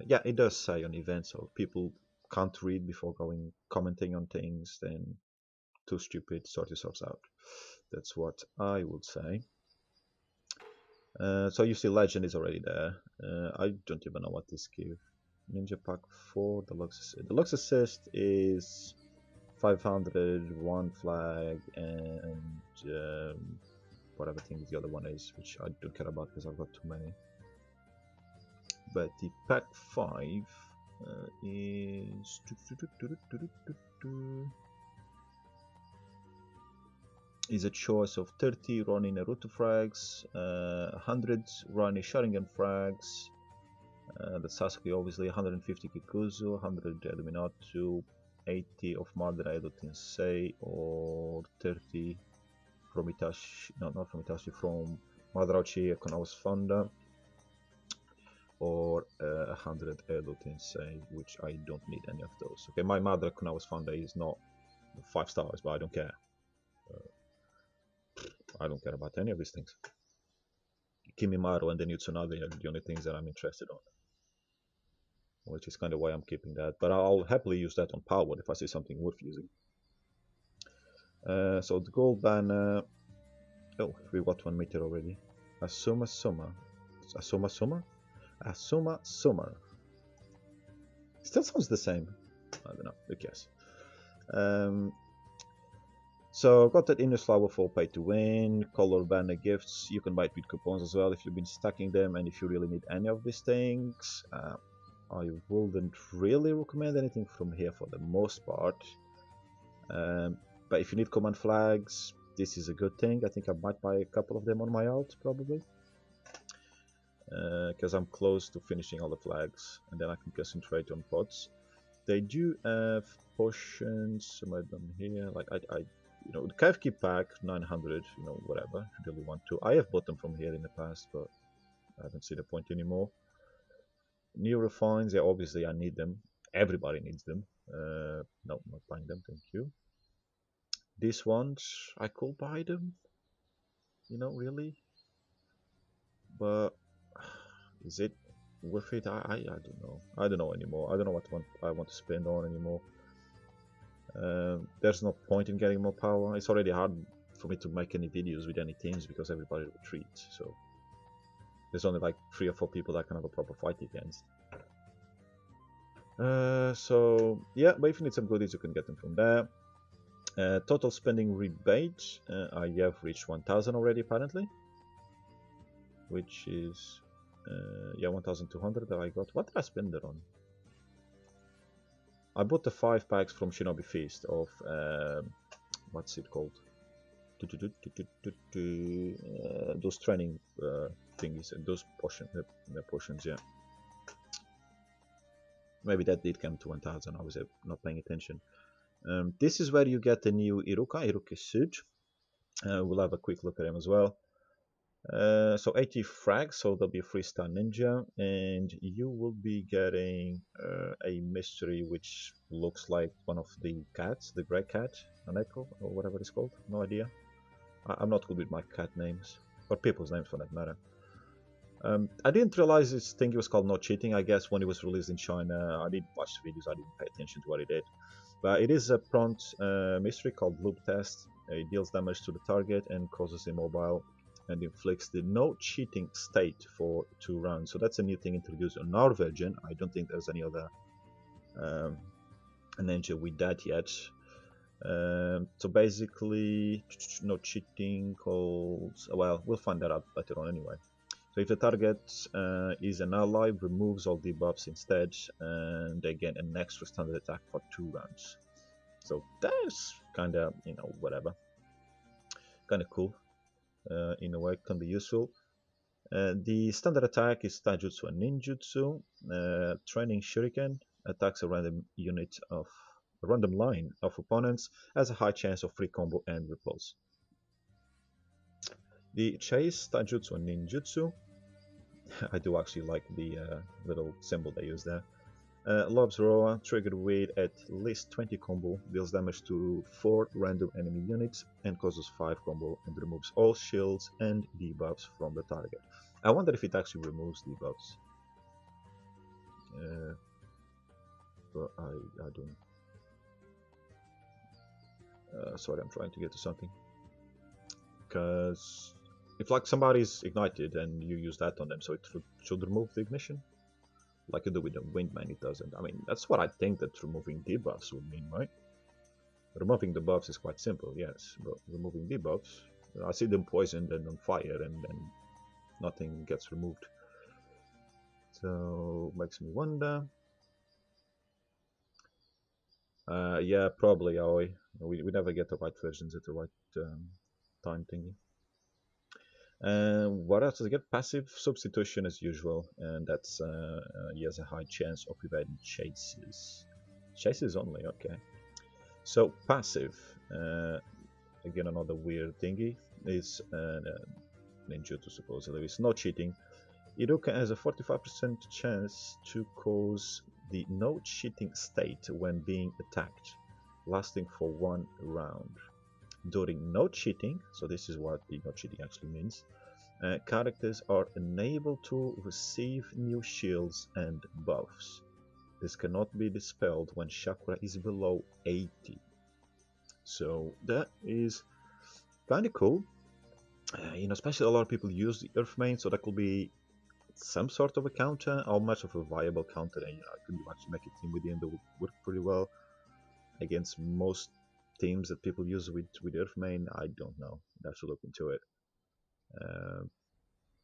yeah, it does say on events, so people can't read before going commenting on things, then too stupid, sort yourselves out. That's what I would say. So you see Legend is already there. I don't even know what this give. Ninja Pack 4, Deluxe Assist is 500, one flag, and whatever thing the other one is, which I don't care about because I've got too many. But the Pack 5 is... is a choice of 30 Ronin Naruto frags, 100 Rani Sharingan frags, the Sasuke obviously, 150 Kikuzu, 100 Illuminatu, 80 of Madara Edo Tensei, or 30 from Itachi, no, not from Itachi, from Madara Konawa's Fonda, or 100 Edo Tensei, which I don't need any of those. Okay, my Madara Konawa's Fonda is not 5 stars, but I don't care. I don't care about any of these things. Kimimaru and then Yutsunade are the only things that I'm interested on, which is kind of why I'm keeping that. But I'll happily use that on Powerwood if I see something worth using. So the gold banner. Oh, we got 1 meter already. Asuma Suma. Asuma Suma? Asuma Suma. Still sounds the same. I don't know. Who cares? So I've got that Inner Flower for pay to win, color banner gifts. You can buy it with coupons as well if you've been stacking them, and if you really need any of these things. I wouldn't really recommend anything from here for the most part. But if you need command flags, this is a good thing. I think I might buy a couple of them on my alt probably. Because I'm close to finishing all the flags, and then I can concentrate on pods. They do have potions, some of them here. Like you know, the Kevki pack 900, you know, whatever. If you really want to, I have bought them from here in the past, but I don't see the point anymore. New refines, yeah, obviously I need them. Everybody needs them. No, not buying them, thank you. These ones, I could buy them, you know, really. But is it worth it? I don't know. I don't know anymore. I don't know what I want to spend on anymore. There's no point in getting more power. It's already hard for me to make any videos with any teams because everybody retreats. So there's only like 3 or 4 people that I can have a proper fight against. So yeah, but if you need some goodies, you can get them from there. Total spending rebate, I have reached 1000 already apparently, which is yeah, 1200 that I got. What did I spend it on? I bought the 5 packs from Shinobi Feast of what's it called? Those training thingies, those potions, yeah. Maybe that did come to 1000. I was not paying attention. This is where you get the new Iruka suit. We'll have a quick look at him as well. So 80 frags, so there'll be a 3-star ninja, and you will be getting a mystery which looks like one of the cats, the grey cat, Aneko, or whatever it's called, no idea. I'm not good with my cat names, or people's names for that matter. I didn't realize this thing was called No Cheating. I guess when it was released in China, I didn't watch the videos, I didn't pay attention to what it did. But it is a prompt mystery called Loop Test. It deals damage to the target and causes immobile, and inflicts the no cheating state for 2 rounds. So that's a new thing introduced on our version. I don't think there's any other ninja with that yet. So basically, no cheating calls. Well, we'll find that out later on anyway. So if the target is an ally, removes all debuffs instead, and they gain an extra standard attack for 2 rounds. So that's kind of, you know, whatever. Kind of cool. In a way, can be useful. The standard attack is Taijutsu and Ninjutsu. Training Shuriken attacks a random line of opponents, has a high chance of free combo and repulse. The Chase, Taijutsu and Ninjutsu. I do actually like the little symbol they use there. Lobs Roa, triggered with at least 20 combo, deals damage to 4 random enemy units and causes 5 combo and removes all shields and debuffs from the target. I wonder if it actually removes debuffs. But I don't. Sorry, I'm trying to get to something. Because if like somebody's ignited and you use that on them, so it should remove the ignition? Like you do with the Windman, it doesn't. I mean, that's what I think that removing debuffs would mean, right? Removing the buffs is quite simple, yes, but removing debuffs, I see them poisoned and on fire and nothing gets removed. So, makes me wonder. Yeah, probably, Aoi. We never get the right versions at the right time thingy. What else does it get? Passive substitution as usual, and that's he has a high chance of evading chases. Chases only, okay. So passive, again another weird thingy, is ninjutsu supposedly. It's not cheating. Iruka has a 45% chance to cause the no cheating state when being attacked, lasting for 1 round. During no cheating, so this is what the no cheating actually means, characters are unable to receive new shields and buffs. This cannot be dispelled when chakra is below 80. So that is kind of cool. Especially a lot of people use the Earth main, so that could be some sort of a counter. How much of a viable counter? Could you actually make a team with him that would work pretty well against most teams that people use with Earth main? I don't know. I have to look into it.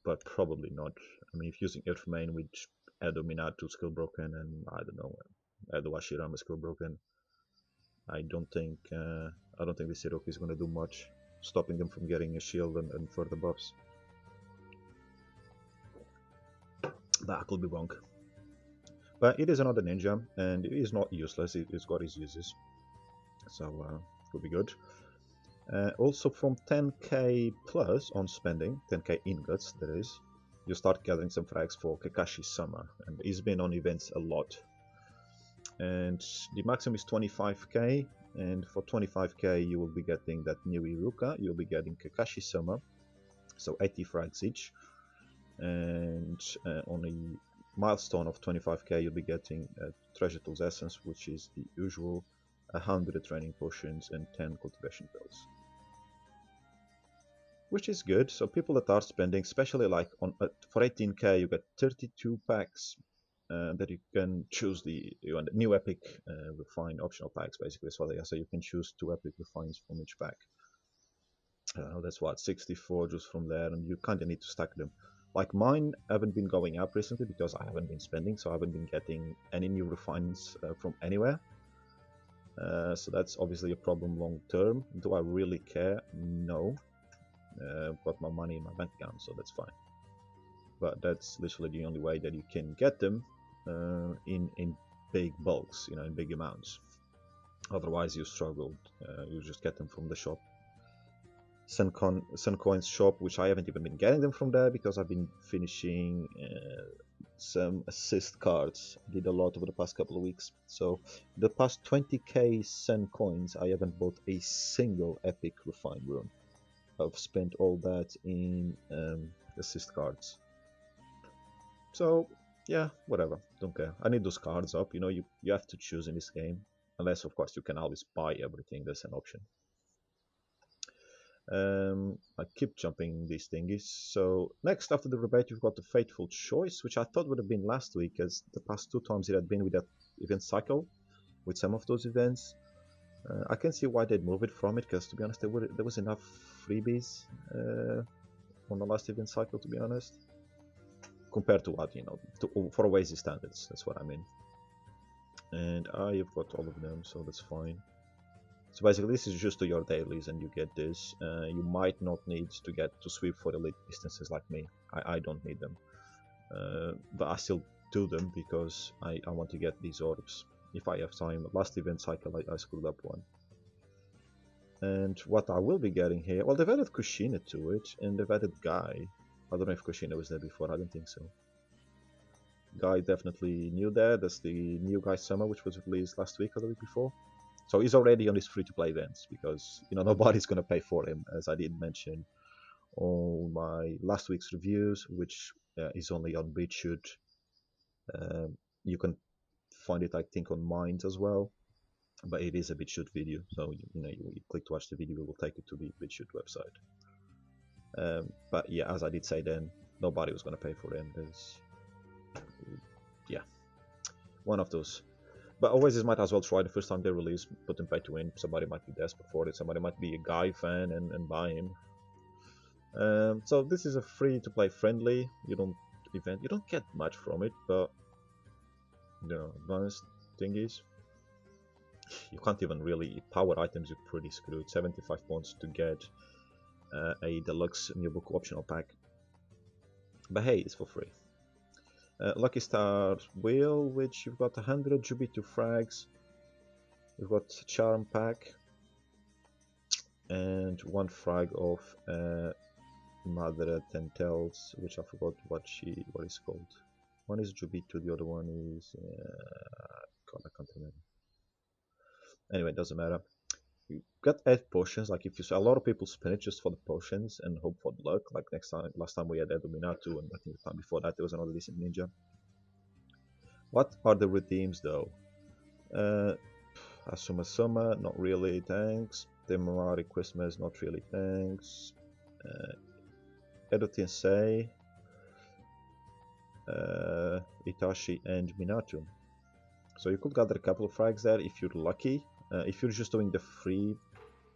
But probably not. I mean, if using Earth main with Edo Minato skill broken and I don't know, Edo Ashirama skill broken, I don't think the Siroku is going to do much, stopping them from getting a shield and further buffs. But I could be wrong. But it is another ninja, and it is not useless. It's got its uses, so it could be good. Also, from 10k plus on spending, 10k ingots, that is, you start gathering some frags for Kakashi-sama, and he's been on events a lot. And the maximum is 25k, and for 25k you will be getting that new Iruka, you'll be getting Kakashi-sama, so 80 frags each, and on a milestone of 25k you'll be getting Treasure Tools Essence, which is the usual 100 training potions and 10 cultivation pills. Which is good, so people that are spending, especially like on for 18k you get 32 packs that you can choose the new epic refine optional packs basically, so you can choose 2 epic refines from each pack. That's what, 64 just from there, and you kind of need to stack them. Like mine haven't been going up recently because I haven't been spending, so I haven't been getting any new refines from anywhere. So that's obviously a problem long term. Do I really care? No. Got my money in my bank account, so that's fine. But that's literally the only way that you can get them in big bulks, in big amounts. Otherwise, you struggle. You just get them from the shop. Suncoin's shop, which I haven't even been getting them from there because I've been finishing some assist cards. I did a lot over the past couple of weeks. So the past 20k Sun coins, I haven't bought a single epic refined rune. I've spent all that in assist cards. So yeah, whatever, don't care. I need those cards up. You have to choose in this game, unless of course you can always buy everything. That's an option. I keep jumping these thingies. So next after the rebate you've got the Fateful Choice, which I thought would have been last week, as the past 2 times it had been with that event cycle, with some of those events. I can see why they'd move it from it, because to be honest there was enough freebies on the last event cycle, to be honest, compared to what, for Oasis standards, that's what I mean. And I've got all of them, so that's fine. So basically this is just to your dailies and you get this. You might not need to get to sweep for elite distances like me. I don't need them. But I still do them because I want to get these orbs if I have time. Last event cycle I screwed up one. And what I will be getting here, well, they've added Kushina to it and they've added Guy. I don't know if Kushina was there before, I don't think so. Guy definitely new there. That's the new Guy Summer, which was released last week or the week before. So he's already on his free-to-play events because nobody's gonna pay for him, as I did mention on my last week's reviews, which is only on BitChute. You can find it, I think, on Minds as well, but it is a BitChute video. So you click to watch the video, it will take you to the BitChute website. But yeah, as I did say then, nobody was gonna pay for him. There's yeah, one of those. But always might as well try the first time they release, put them pay to win. Somebody might be desperate for it. Somebody might be a Guy fan and buy him. So this is a free-to-play friendly. You don't get much from it, but advanced thingies. You can't even really power items. You're pretty screwed. 75 points to get a deluxe new book optional pack. But hey, it's for free. Lucky Star Wheel, which you've got 100 GB2 frags. You've got Charm Pack and one frag of Mother Tentels, which I forgot what is called. One is GB2, the other one is God, I can't remember. Anyway, it doesn't matter. You got 8 potions. Like if you a lot of people spin it just for the potions and hope for luck. Like last time we had Edominato, and I think the time before that there was another decent ninja. What are the redeems though? Asuma Suma, not really, thanks. Demamari Christmas, not really, thanks. Edo Tensei, Hitachi, and Minato. So you could gather a couple of frags there if you're lucky. If you're just doing the free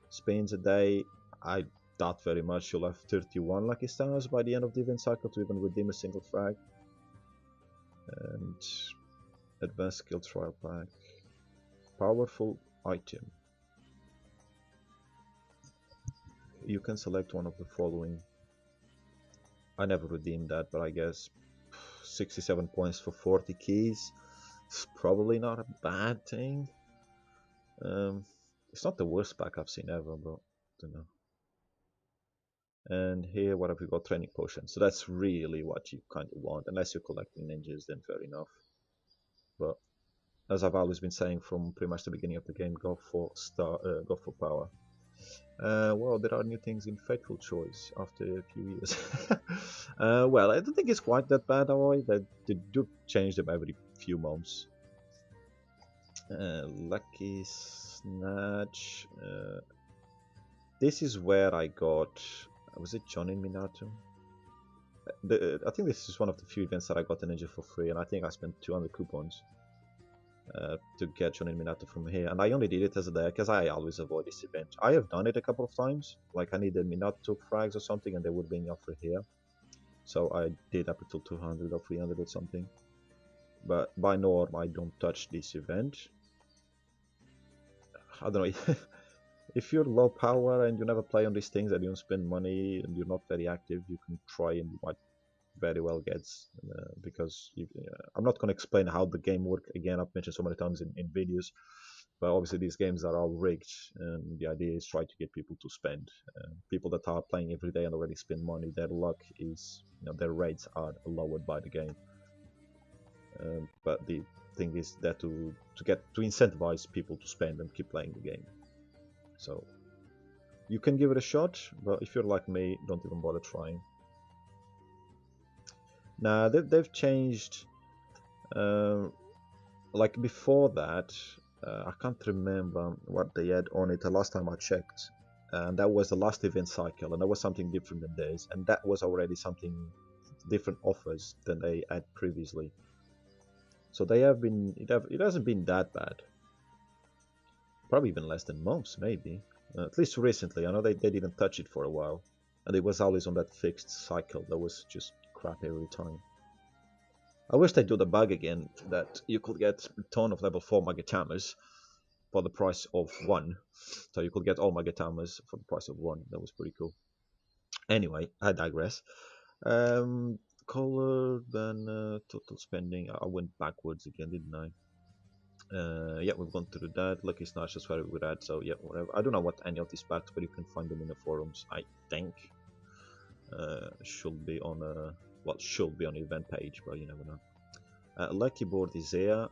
spins a day, I doubt very much you'll have 31 lucky stars by the end of the event cycle to even redeem a single frag. And advanced skill trial pack. Powerful item. You can select one of the following. I never redeemed that, but I guess 67 points for 40 keys. It's probably not a bad thing. It's not the worst pack I've seen ever, but I don't know. And here, what have we got? Training potions. So that's really what you kind of want, unless you're collecting ninjas, then fair enough. But as I've always been saying from pretty much the beginning of the game, go for power. Well, there are new things in Fateful Choice after a few years. Well, I don't think it's quite that bad, however. They do change them every few months. Lucky Snatch. This is where I got. Was it John in Minato? I think this is one of the few events that I got a ninja for free, and I think I spent 200 coupons to get John in Minato from here. And I only did it as a day because I always avoid this event. I have done it a couple of times, like I needed Minato frags or something, and they would be offered here. So I did up until 200 or 300 or something. But by norm, I don't touch this event. I don't know. If you're low power and you never play on these things and you don't spend money and you're not very active, you can try and you might very well get, because I'm not going to explain how the game works again. I've mentioned so many times in videos, but obviously these games are all rigged, and the idea is try to get people to spend. People that are playing every day and already spend money, their luck is, their rates are lowered by the game. But the thing is that to incentivize people to spend and keep playing the game. So you can give it a shot, but if you're like me, don't even bother trying. Now they've changed. Like before that, I can't remember what they had on it the last time I checked, and that was the last event cycle, and that was something different than this, and that was already something different offers than they had previously. So they have been. It hasn't been that bad. Probably even less than months, maybe. At least recently. I know they didn't touch it for a while, and it was always on that fixed cycle. That was just crap every time. I wish they'd do the bug again, that you could get a ton of level 4 Magatamas for the price of 1. So you could get all Magatamas for the price of 1. That was pretty cool. Anyway, I digress. Color, then total spending. I went backwards again, didn't I? Yeah, we've gone through that. Lucky Snatch, that's where we're at, so yeah, whatever. I don't know what any of these packs, but you can find them in the forums, I think. should be on a should be on the event page, but you never know. Lucky board is here.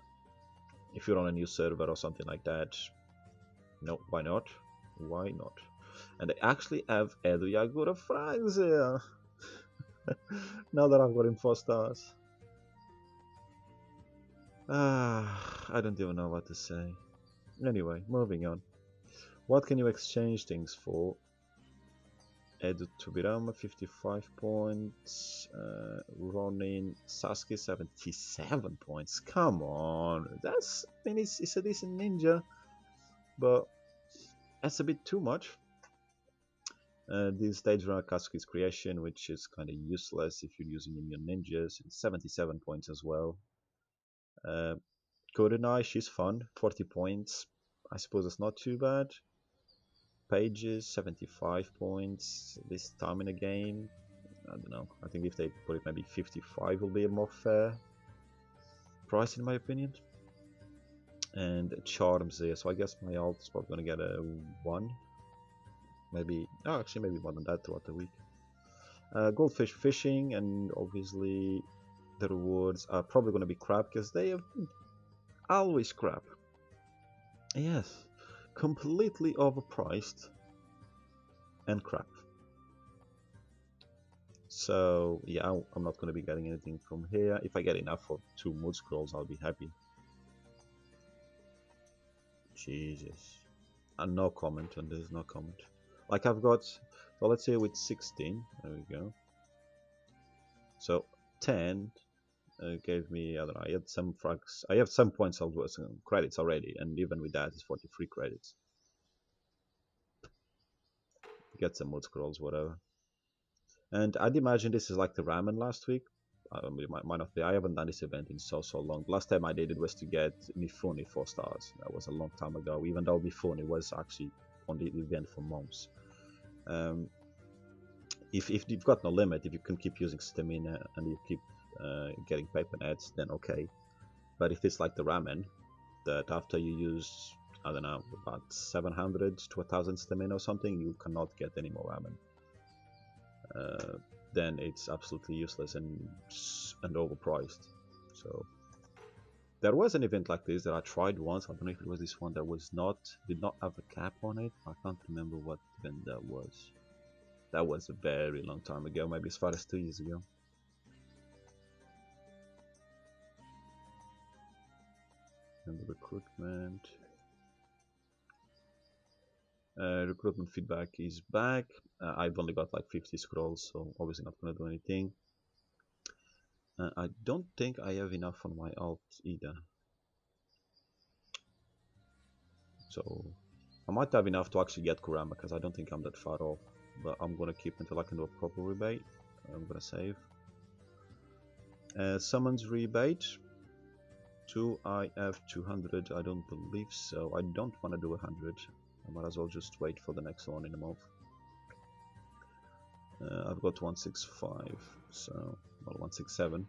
If you're on a new server or something like that, no, why not? Why not? And they actually have EVGA frags here. Now that I've got him 4 stars. I don't even know what to say. Anyway, moving on. What can you exchange things for? Edu Tubirama 55 points, Ronin Sasuke 77 points. Come on, that's, I mean, it's a decent ninja, but that's a bit too much. This stage runner Kasuke's creation, which is kind of useless if you're using immune ninjas, and 77 points as well. Kodenai, she's fun, 40 points. I suppose it's not too bad. Pages, 75 points this time in the game. I don't know. I think if they put it maybe 55 will be a more fair price in my opinion. And charms there, so I guess my alt is probably gonna get a 1. Maybe, oh, actually maybe more than that throughout the week. Goldfish fishing, and obviously the rewards are probably gonna be crap because they have always crap. Yes, completely overpriced and crap. So yeah, I'm not going to be getting anything from here. If I get enough for 2 mood scrolls, I'll be happy. Jesus. And no comment on this, no comment. Like I've got, so let's say with 16, there we go. So 10 gave me, I don't know, I had some frags, I have some points of some credits already, and even with that it's 43 credits. Get some mood scrolls, whatever. And I'd imagine this is like the ramen last week. It might not be. I haven't done this event in so long. Last time I did it was to get Mifune 4 stars. That was a long time ago, even though Mifune was actually on the event for months. If you've got no limit, if you can keep using stamina and you keep getting paper nets, then okay. But if it's like the ramen, that after you use, I don't know, about 700 to 1000 stamina or something, you cannot get any more ramen. Then it's absolutely useless and overpriced. So there was an event like this that I tried once. I don't know if it was this one that did not have a cap on it. I can't remember what event that was. That was a very long time ago, maybe as far as 2 years ago. And the recruitment. Recruitment feedback is back. I've only got like 50 scrolls, so obviously not gonna do anything. I don't think I have enough on my alt either. So I might have enough to actually get Kurama, because I don't think I'm that far off. But I'm gonna keep until I can do a proper rebate. I'm gonna save. Summons rebate. 2, I have 200. I don't believe so. I don't want to do 100. I might as well just wait for the next one in a month. I've got 165, so, well, 167.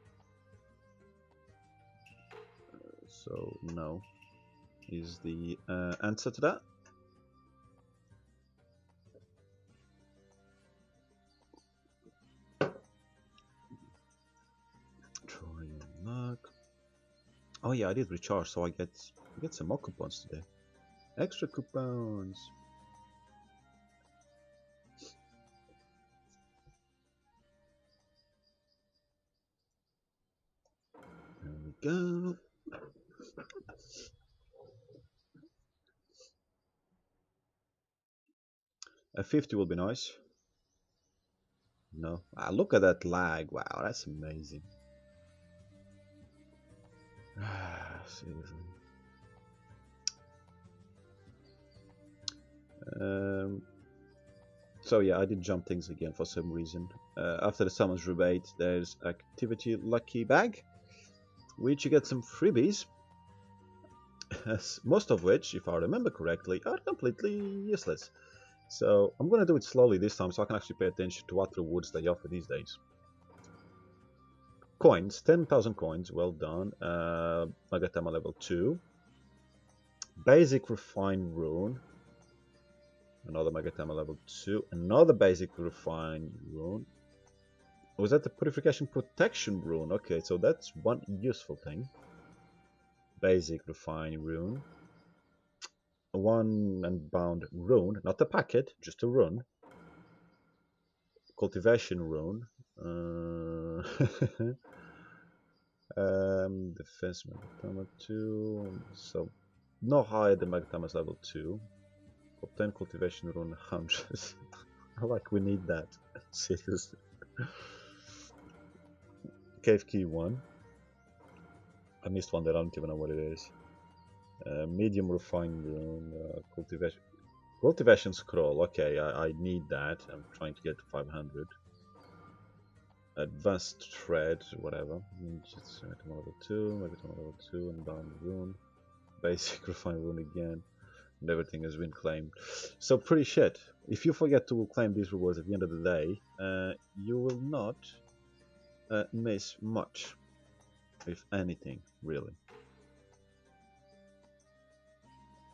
So no is the answer to that. Try your luck. Oh yeah, I did recharge, so I get some more coupons today. Extra coupons. There we go. A 50 will be nice. No. Ah, look at that lag. Wow, that's amazing. Seriously. So yeah, I did jump things again for some reason. After the summons rebate, there's activity lucky bag, which you get some freebies, most of which, if I remember correctly, are completely useless. So I'm gonna do it slowly this time, so I can actually pay attention to what rewards they offer these days. Coins, 10,000 coins, well done. Magatama level 2. Basic Refine Rune. Another Magatama level 2. Another Basic Refine Rune. Was that the purification protection rune? Okay, so that's one useful thing. Basic refine rune. One unbound rune, not a packet, just a rune. Cultivation rune. Defense Magatama 2. So, no higher than Magatama's level 2. Obtain cultivation rune 100. Like, we need that. Seriously. Cave key 1. I missed one that I don't even know what it is. Medium refined rune. Cultivation scroll. Okay, I need that. I'm trying to get to 500. Advanced thread, whatever. Just level 2, level 2, and bound rune. Basic refined rune again. And everything has been claimed. So pretty shit. If you forget to claim these rewards at the end of the day, you will not miss much, if anything, really.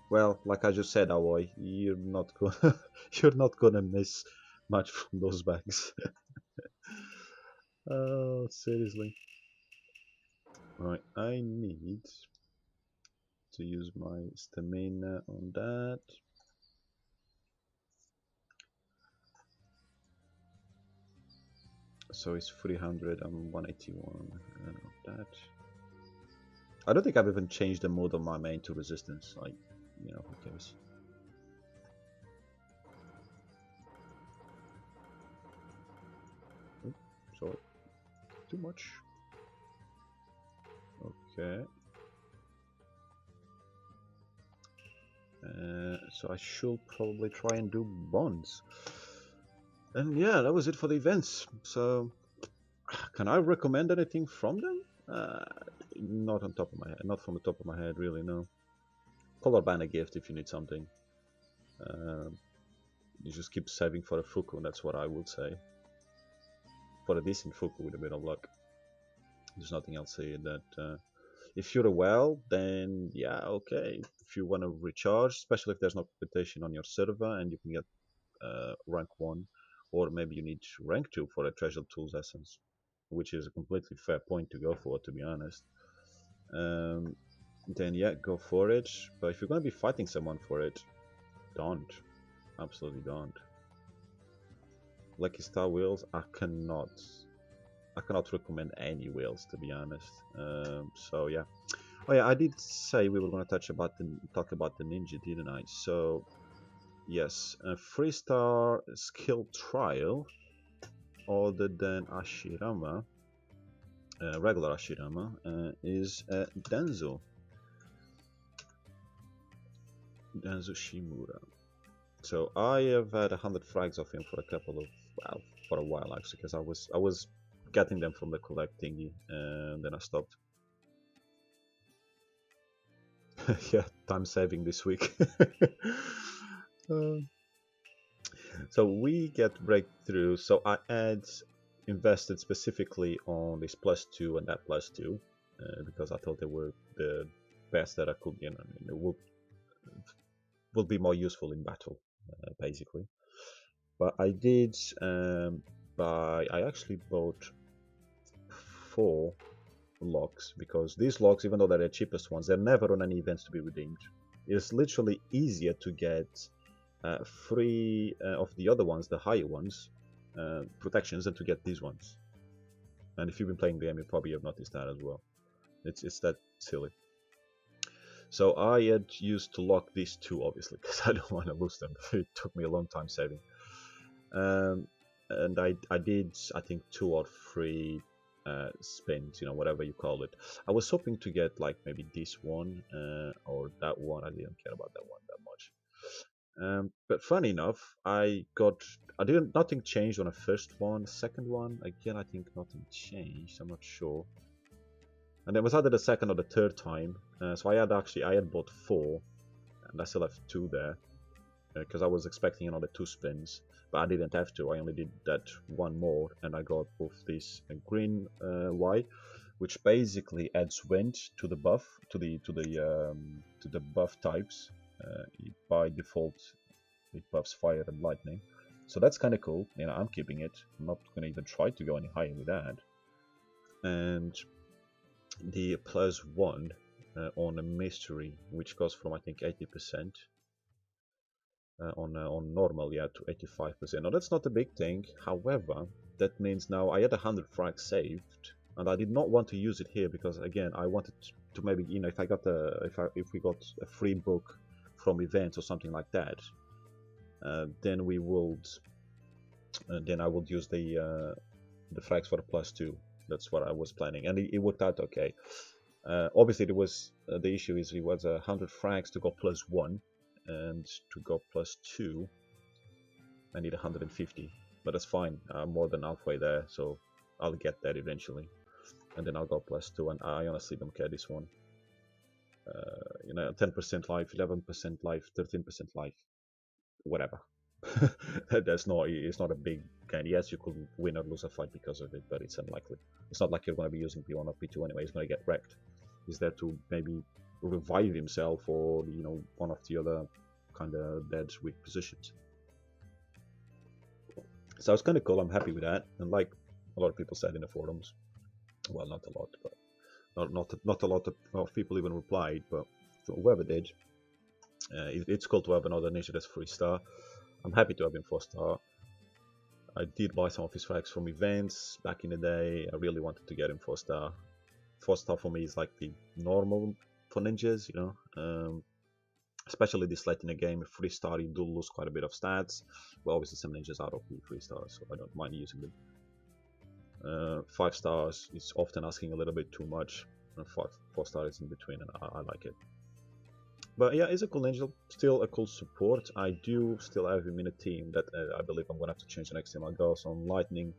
Well, like I just said, Aoi, you're not gonna miss much from those bags. Oh, seriously. Right, I need to use my stamina on that. So it's 300 and 181 and that. I don't think I've even changed the mode on my main to resistance. Like, you know, who cares? Oops, sorry, too much. Okay. So I should probably try and do bonds. And yeah, that was it for the events. So, can I recommend anything from them? Not on top of my head, not from the top of my head, really. No. Color banner gift if you need something. You just keep saving for a Fuku, and that's what I would say. For a decent Fuku with a bit of luck. There's nothing else here that. If you're a well, then yeah, okay. If you want to recharge, especially if there's no competition on your server and you can get rank 1, or maybe you need rank 2 for a treasure tools essence, which is a completely fair point to go for, to be honest. Then yeah, go for it. But if you're going to be fighting someone for it, don't. Absolutely don't. Lucky Star wheels, I cannot recommend any wheels, to be honest. So yeah. Oh yeah, I did say we were going to talk about the ninja, didn't I? So yes, a 3-star skill trial other than Ashirama, regular Ashirama, is Denzo Shimura. So I have had 100 frags of him for for a while actually, because I was getting them from the collect thingy, and then I stopped. Yeah, time saving this week. So we get breakthrough. So I had invested specifically on this +2 and that +2 because I thought they were the best that I could, you know, will be more useful in battle, basically. But I did I actually bought 4 locks, because these locks, even though they're the cheapest ones, they're never on any events to be redeemed. It's literally easier to get 3 of the other ones, the higher ones, protections, than to get these ones. And if you've been playing the game, you probably have noticed that as well. It's that silly. So I had used to lock these 2, obviously, because I don't want to lose them. It took me a long time saving. And I did, I think, 2 or 3 spins, you know, whatever you call it. I was hoping to get like maybe this one or that one. I didn't care about that one that much. But funny enough, nothing changed on the first one. Second one, again, I think nothing changed. I'm not sure. And it was either the second or the third time. So I had bought 4, and I still have 2 there, because I was expecting another 2 spins, but I didn't have to. I only did that 1 more, and I got both this green Y, which basically adds wind to the buff, to the buff types. By default, it buffs fire and lightning. So that's kind of cool. You know, I'm keeping it. I'm not going to even try to go any higher with that. And the +1 on a mystery, which goes from I think 80% on normal, yeah, to 85%. Now that's not a big thing. However, that means now I had 100 frags saved, and I did not want to use it here because again I wanted to maybe, you know, if I got if we got a free book from events or something like that, then we would then I would use the frags for the +2. That's what I was planning, and it worked out okay. Obviously, there was the issue is it was 100 frags to go +1, and to go +2, I need 150. But that's fine. I'm more than halfway there, so I'll get that eventually, and then I'll go +2. And I honestly don't care this one. You know, 10% life, 11% life, 13% life, whatever. That's not. It's not a big gain. Yes, you could win or lose a fight because of it, but it's unlikely. It's not like you're going to be using P1 or P2 anyway. He's going to get wrecked. He's there to maybe revive himself, or you know, one of the other kind of dead weak positions. So it's kind of cool. I'm happy with that. And like a lot of people said in the forums, well, not a lot, but not a lot of people even replied, but whoever did, it's cool to have another ninja that's 3-star. I'm happy to have him 4-star. I did buy some of his frags from events back in the day. I really wanted to get him 4-star. 4-star for me is like the normal for ninjas, you know. Especially this late in the game, 3-star you do lose quite a bit of stats. Well, obviously some ninjas are OP 3-stars, so I don't mind using them. 5 stars is often asking a little bit too much. 4 stars is in between, and I like it. But yeah, it's a cool ninja, still a cool support. I do still have him in a team that I believe I'm going to have to change the next time I go. So on Lightning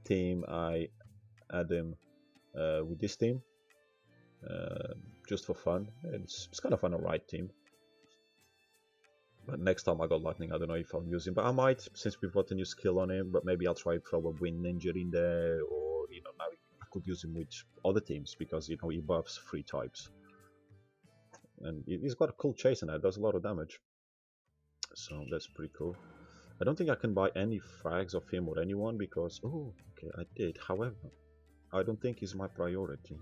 team, I add him with this team, just for fun. It's kind of fun, alright team. But next time I got Lightning, I don't know if I'll use him. But I might, since we've got a new skill on him, but maybe I'll try throw a Wind Ninja in there, or, you know, now I could use him with other teams, because, you know, he buffs 3 types. And he's got a cool chase in that, does a lot of damage. So that's pretty cool. I don't think I can buy any frags of him or anyone because... Oh, okay, I did. However, I don't think he's my priority.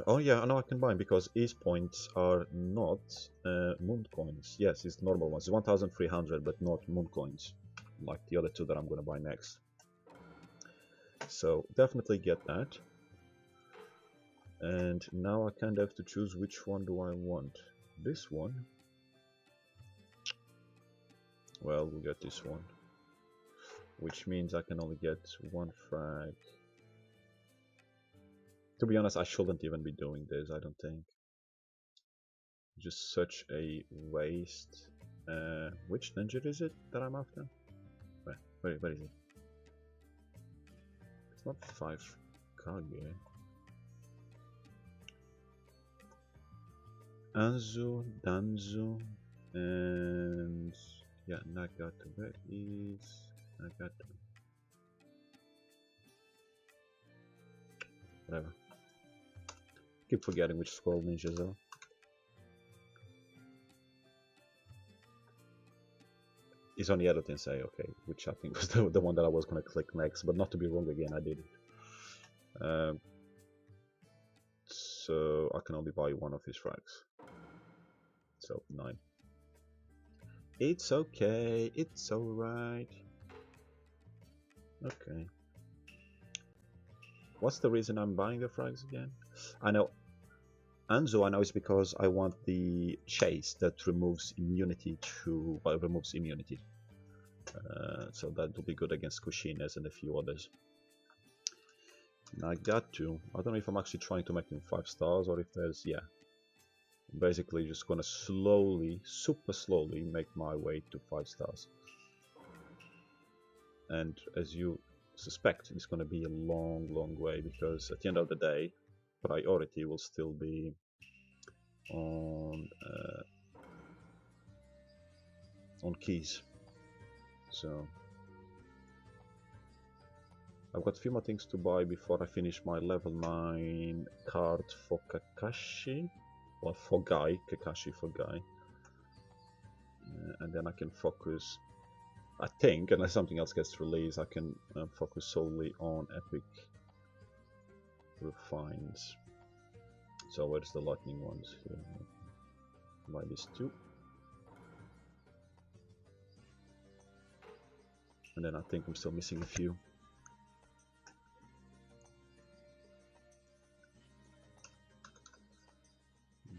Oh yeah, I know I can buy him because his points are not moon coins. Yes, it's normal ones. It's 1,300, but not moon coins, like the other two that I'm going to buy next. So definitely get that. And now I kind of have to choose which one do I want. This one. Well, we'll get this one. Which means I can only get 1 frag. To be honest, I shouldn't even be doing this, I don't think. Just such a waste. Which ninja is it that I'm after? Where is it? It's not 5 Kage. Anzu, Danzu, and yeah, Nagato. Where is Nagato? Whatever. Keep forgetting which scroll ninjas are. It's on the other Tensei, okay, which I think was the one that I was gonna click next, but not to be wrong again, I did it. So I can only buy 1 of his frags. So 9. It's okay, it's alright. Okay. What's the reason I'm buying the frags again? I know. Anzu, I know it's because I want the chase that removes immunity to... well, removes immunity. So that will be good against Kushines and a few others. Nagato. I don't know if I'm actually trying to make him 5 stars or if there's... yeah. I'm basically just gonna slowly, super slowly, make my way to 5 stars. And as you suspect, it's gonna be a long, long way, because at the end of the day, priority will still be on keys. So I've got a few more things to buy before I finish my level 9 card for Kakashi, or for Guy, Kakashi for Guy. and then I can focus. I think, unless something else gets released, I can focus solely on Epic Refines. So where's the lightning ones here? Buy these two. And then I think I'm still missing a few.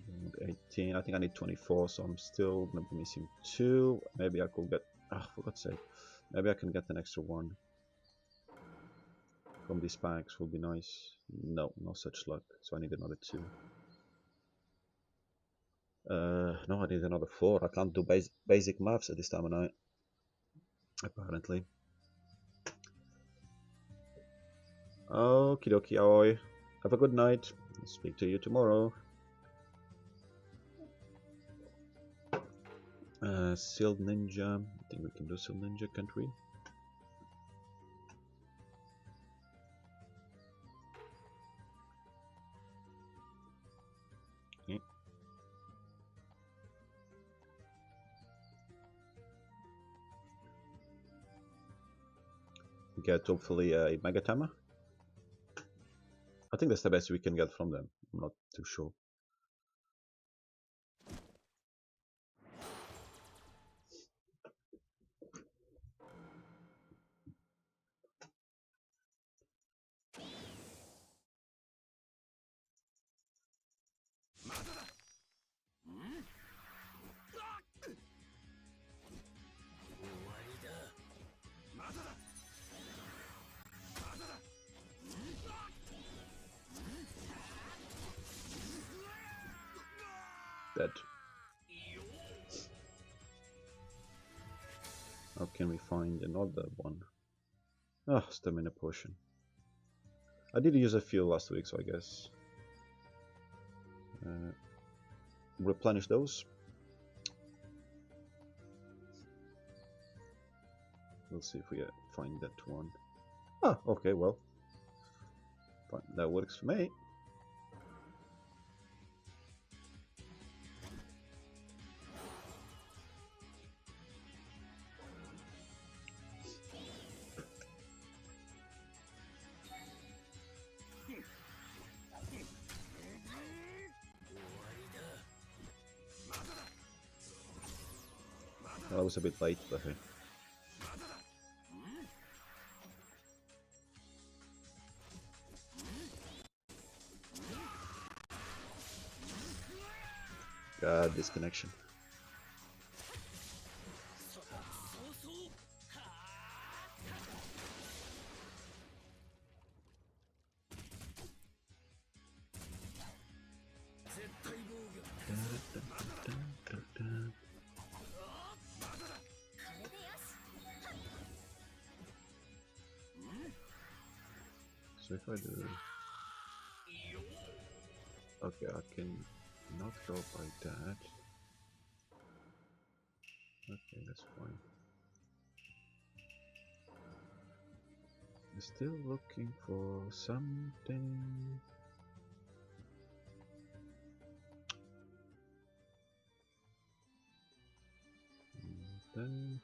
And 18, I think I need 24, so I'm still gonna be missing 2. Maybe I could get, for God's sake, maybe I can get an extra 1 from these packs, will be nice. No, no such luck, so I need another 2. No, I need another 4. I can't do basic maths at this time of night, apparently. Okie dokie, Aoi. Have a good night. I'll speak to you tomorrow. Sealed Ninja. I think we can do Sealed Ninja, can't we? Okay. Get hopefully a Megatama. I think that's the best we can get from them. I'm not too sure. Dead. How can we find another one? Ah, stamina potion. I did use a few last week, so I guess replenish those. We'll see if we find that one. Ah, okay, well, fine. That works for me. I was a bit late, but hey. God, disconnection. So if I do, okay, I can not go by that. Okay, that's fine. I'm still looking for something. Then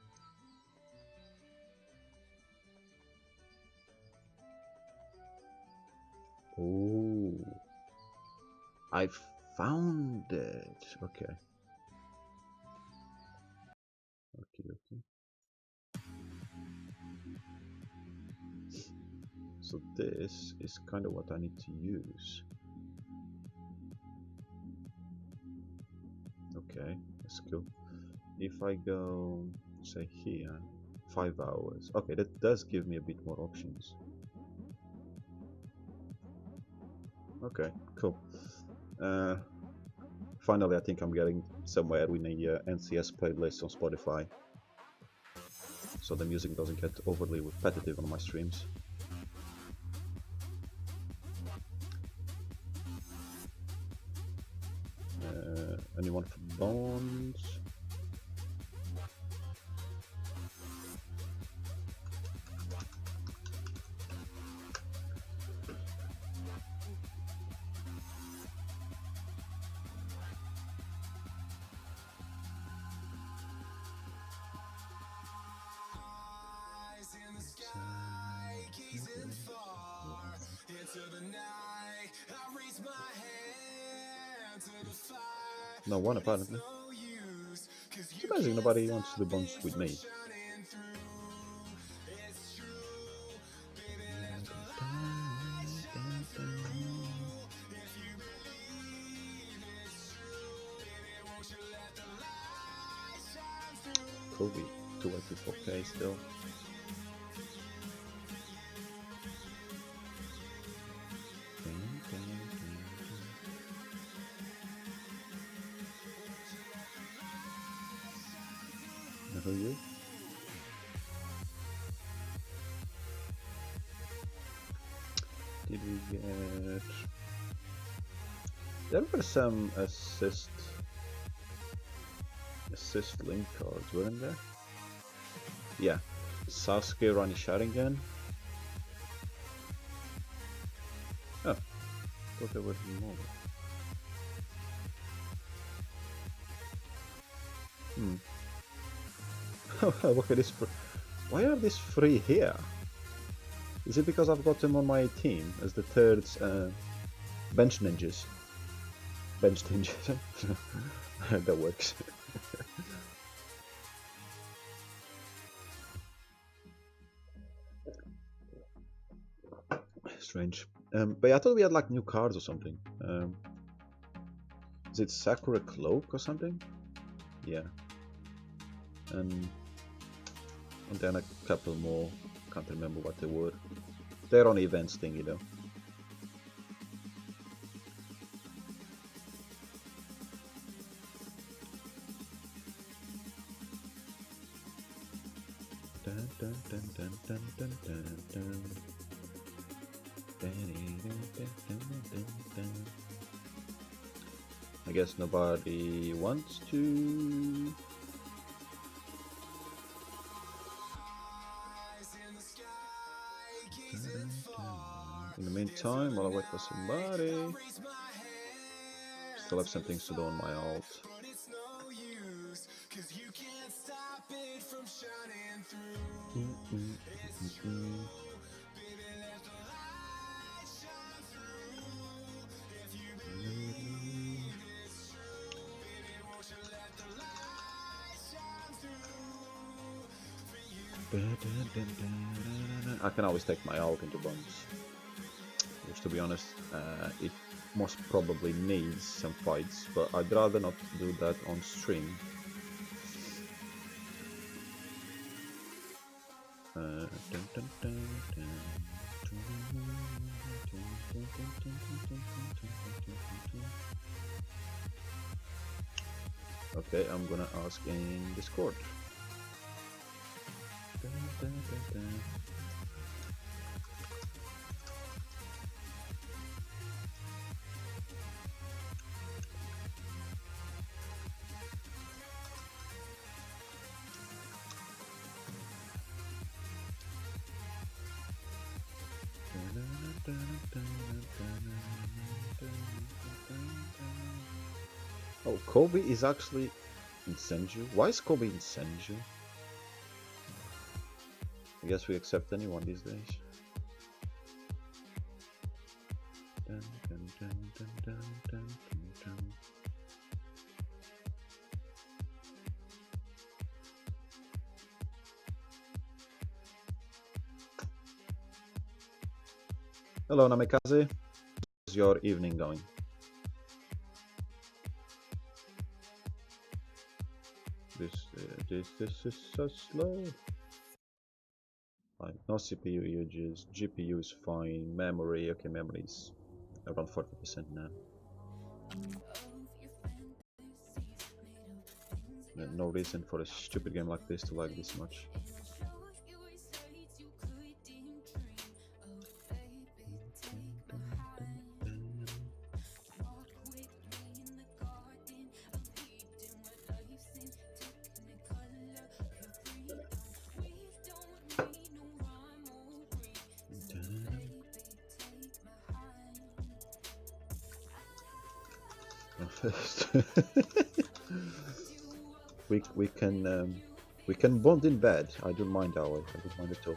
oh, I found it. Okay. Okay. So this is kind of what I need to use. Okay, that's cool. If I go, say here, 5 hours. Okay, that does give me a bit more options. Okay, cool. Finally, I think I'm getting somewhere with a NCS playlist on Spotify, so the music doesn't get overly repetitive on my streams. Anyone for bonds? No one apparently. It's amazing nobody wants to do bonds with me. Kobe, 284K still. Who are you? Did we get... There were some assist link cards, weren't there? Yeah. Sasuke running Sharingan. Oh, thought there were more. Look at this. Why are these free here? Is it because I've got them on my team as the third bench ninjas? Bench ninjas. That works. Strange. But yeah, I thought we had like new cards or something. Is it Sakura Cloak or something? Yeah. And then a couple more. Can't remember what they were. They're on events thing, you know. I guess nobody wants to. In the meantime, while I wait for somebody, still have some things to do on my alt. I can always take my alt into bombs, which to be honest, it most probably needs some fights, but I'd rather not do that on stream. Okay, I'm gonna ask in Discord. Oh, Kobe is actually in Senju. Why is Kobe in Senju? I guess we accept anyone these days. Hello, Namikaze. How's your evening going? This is so slow. Fine. No CPU uses. GPU is fine. Memory, okay, memory is around 40% now. No reason for a stupid game like this to lag this much. we can bond in bed. I don't mind that way. I don't mind at all.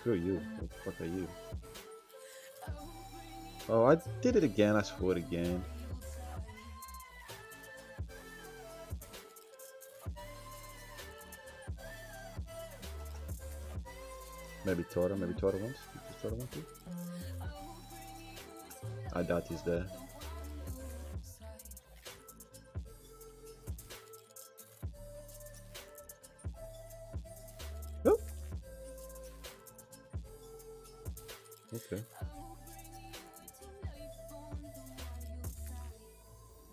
Screw you. What the fuck are you? Oh, I did it again. I swore it again. Maybe Tora once. Just Tora one too. I doubt he's there. Oh. Okay.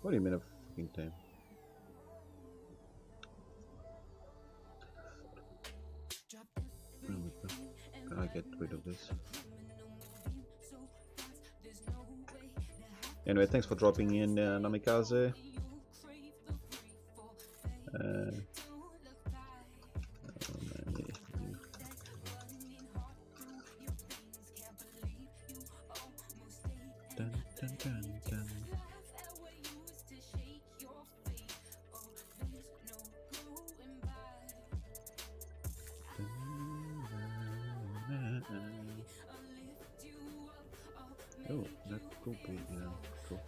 What do you mean a fucking time? There we go. Can I get rid of this? Anyway, thanks for dropping in, Namikaze. Dun, dun, dun, dun. Oh, that could be, yeah, cool.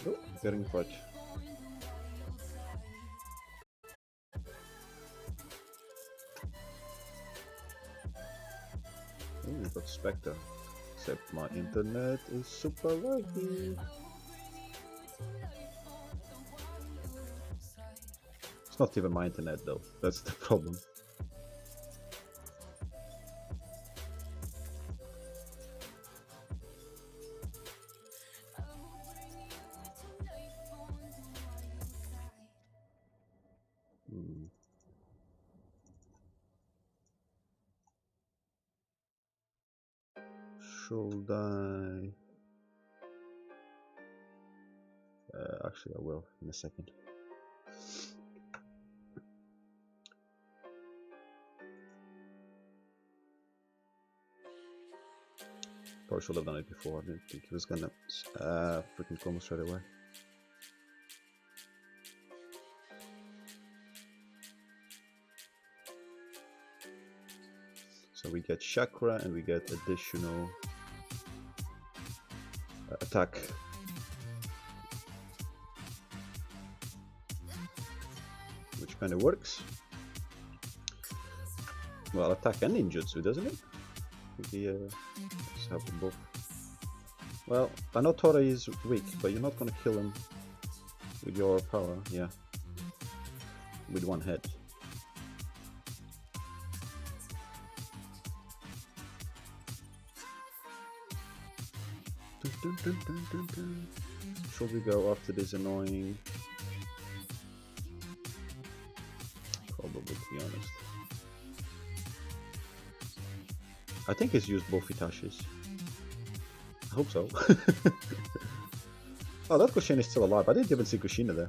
Oh, getting fudge. Oh, we got Spectre. Except my internet is super laggy. It's not even my internet though, that's the problem. Should I? Actually, I will in a second. Probably should have done it before. I didn't think he was gonna freaking come straight away. So we get chakra and we get additional attack. Which kind of works. Well, attack and ninjutsu, doesn't it? I think he have them both. Well, I know Tora is weak, but you're not gonna kill him with your power, yeah. With one head. Dun, dun, dun, dun, dun. Should we go after this annoying? Probably, to be honest. I think he's used both Hitachis. I hope so. Oh, that Kushina is still alive. I didn't even see Kushina there.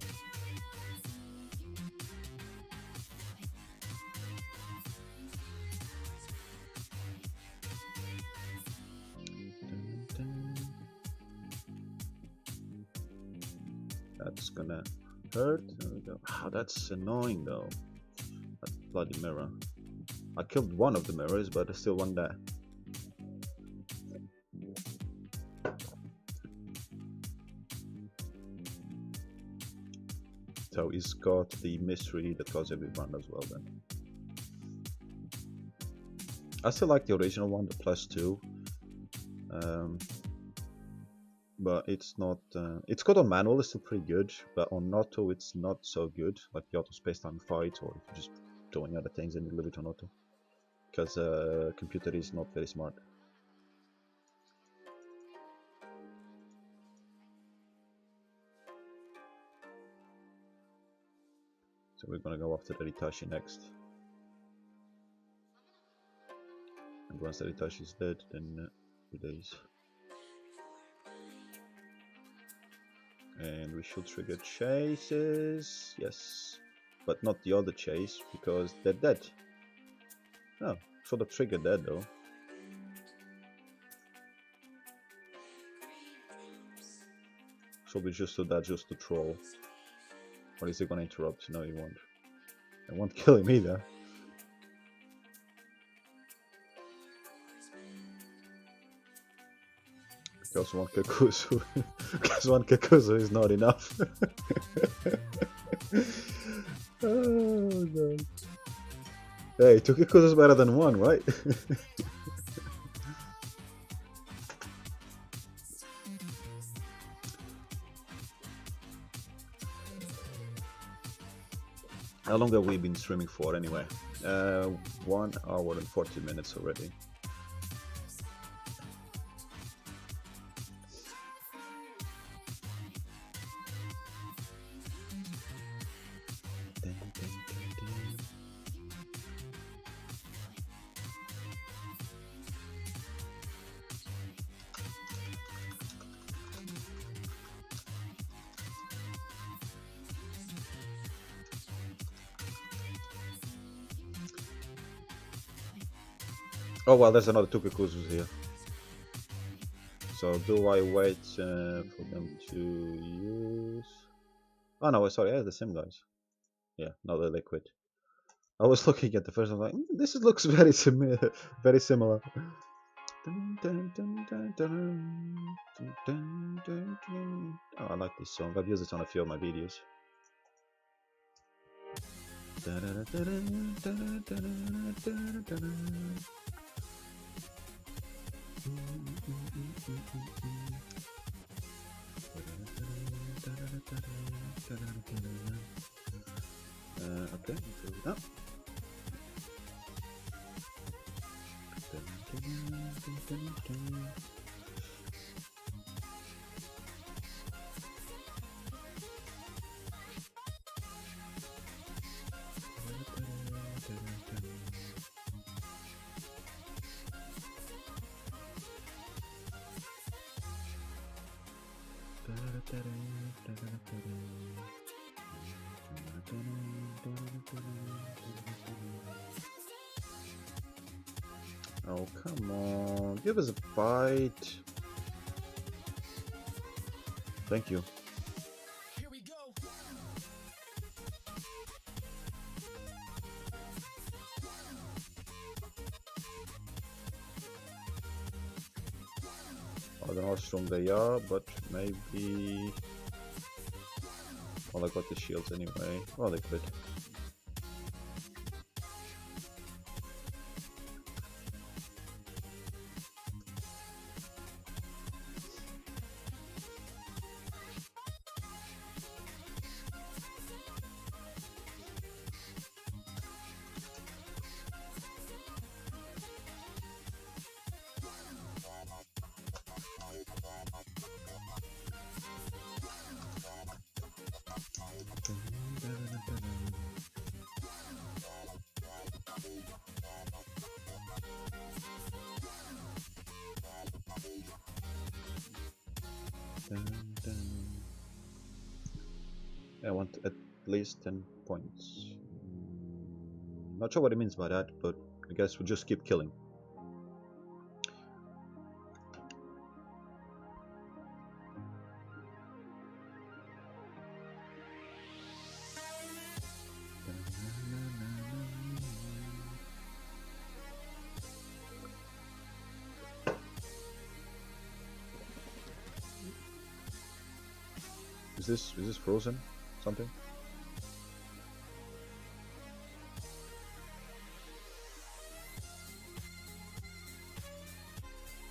That's gonna hurt. There we go. Oh, that's annoying though. That bloody mirror. I killed one of the mirrors, but there's still one there. So he's got the mystery that goes everyone as well then. I still like the original one, the +2. But it's not, it's good on manual, it's still pretty good, but on auto it's not so good, like the auto space-time fight, or if you're just doing other things and you leave it on auto. Because computer is not very smart. So we're gonna go after the Hitachi next. And once the Hitachi is dead, then it is. And we should trigger chases, yes. but not the other chase because they're dead. Oh, saw the trigger dead though. Probably just do that just to troll. Or is he gonna interrupt? No, he won't. I won't kill him either. Because one Kakuzu, because one Kakuzu is not enough. Oh god. Hey, two Kakuzu is better than one, right? How long have we been streaming for anyway? 1 hour and 40 minutes already. Oh well, there's another two Kakuzus here. So do I wait for them to use... Oh no, sorry, I have the same guys. Yeah, now they're liquid. I was looking at the first one like, this looks very similar. Very similar. Oh, I like this song. I've used it on a few of my videos. Okay, here we go. Oh, come on. Give us a bite. Thank you. Here we go. I don't know how strong they are, but maybe... Well, I got the shields anyway. Well, they could. I want at least 10 points. Not sure what it means by that, but I guess we'll just keep killing. Is this frozen? Something?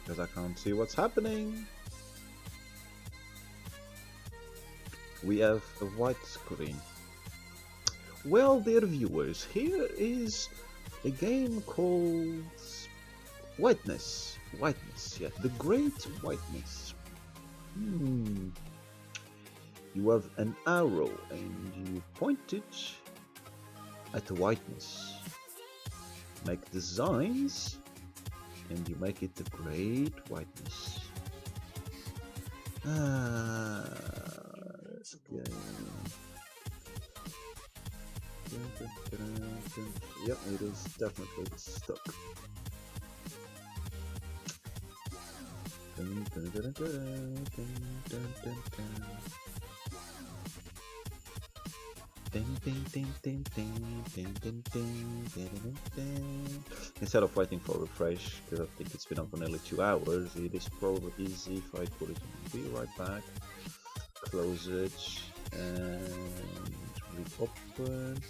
Because I can't see what's happening. We have a white screen. Well, dear viewers, here is a game called Whiteness. Whiteness, yeah, the Great Whiteness. You have an arrow and you point it at the whiteness. Make designs and you make it the Great Whiteness. That's good. Yep, it is definitely stuck. Instead of waiting for refresh, because I think it's been up for nearly 2 hours, it is probably easy if I put it on be right back, close it, and reopen.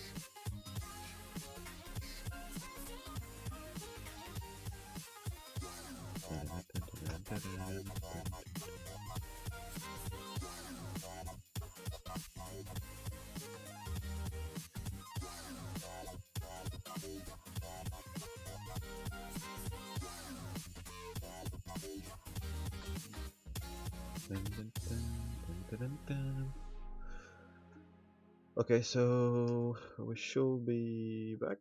Okay, so we should be back.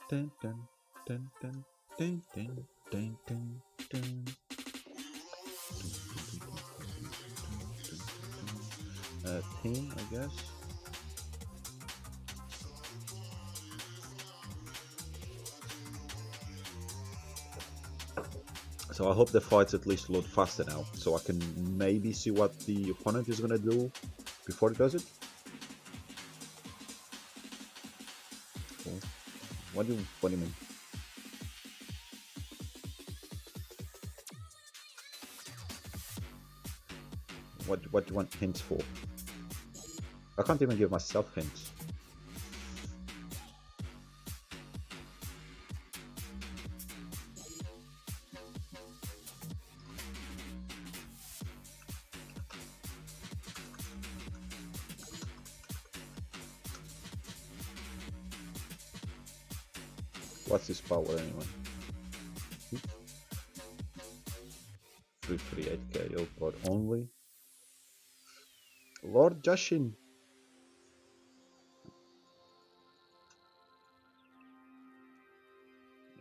Dun, dun, dun, dun, dun, dun, dun, dun, dun. Team, I guess. So I hope the fights at least load faster now, so I can maybe see what the opponent is gonna do before it does it. Cool. What do you mean? What do you want hints for? I can't even give myself hints. What's his power anyway? 338k, oh god, only? Lord Jashin!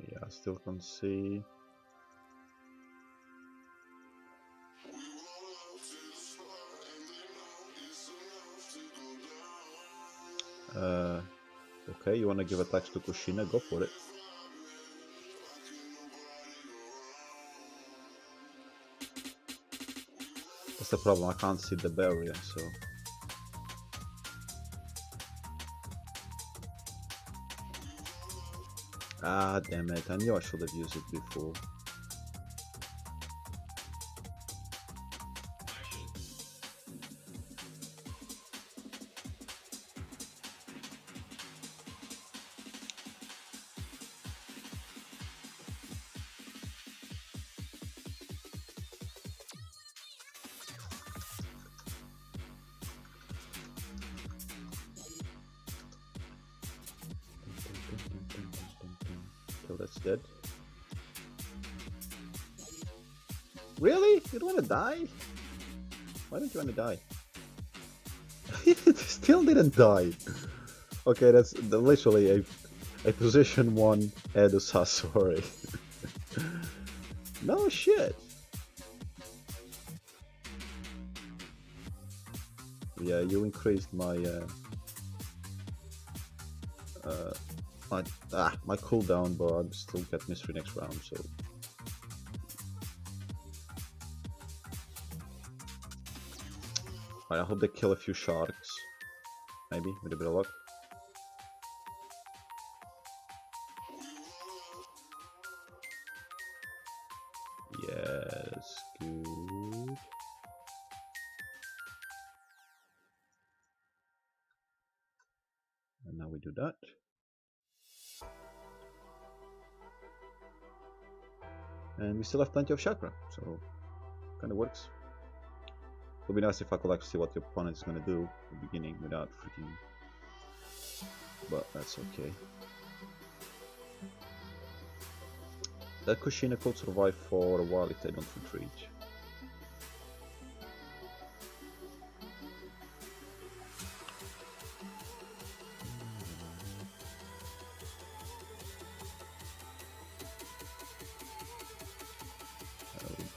Yeah, I still can't see. Okay, you wanna give attacks to Kushina? Go for it. That's the problem, I can't see the barrier, so... Ah, damn it, I knew I should have used it before. So that's dead. Really? You don't wanna die? Why don't you wanna die? It still didn't die. Okay, that's literally a position 1 Edo Sasori. No shit. Yeah, you increased my my cooldown, but I'll still get mystery next round, so... Alright, I hope they kill a few sharks. Maybe, with a bit of luck. Yes, good. And now we do that. And we still have plenty of chakra, so kind of works. It would be nice if I could actually see what the opponent is going to do at the beginning without freaking... But that's okay. That Kushina could survive for a while if they don't retreat.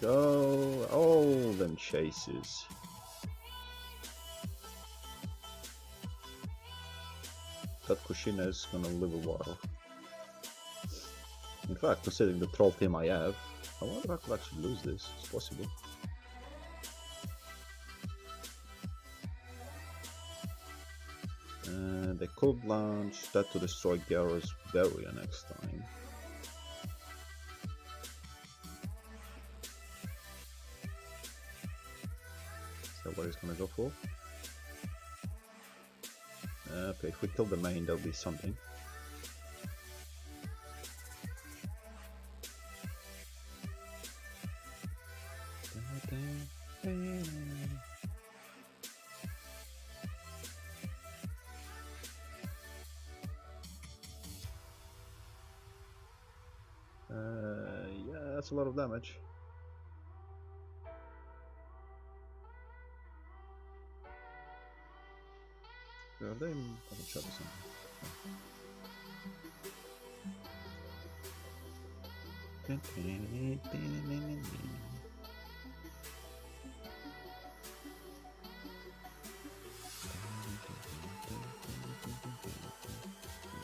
go. Oh, them chases. That Kushina is gonna live a while. In fact, considering the troll team I have, I wonder if I could actually lose this. It's possible. They could launch that to destroy Gyara's barrier next time. Is that what he's gonna go for? Okay, if we kill the main, there'll be something. Yeah, that's a lot of damage. Are they on each other something?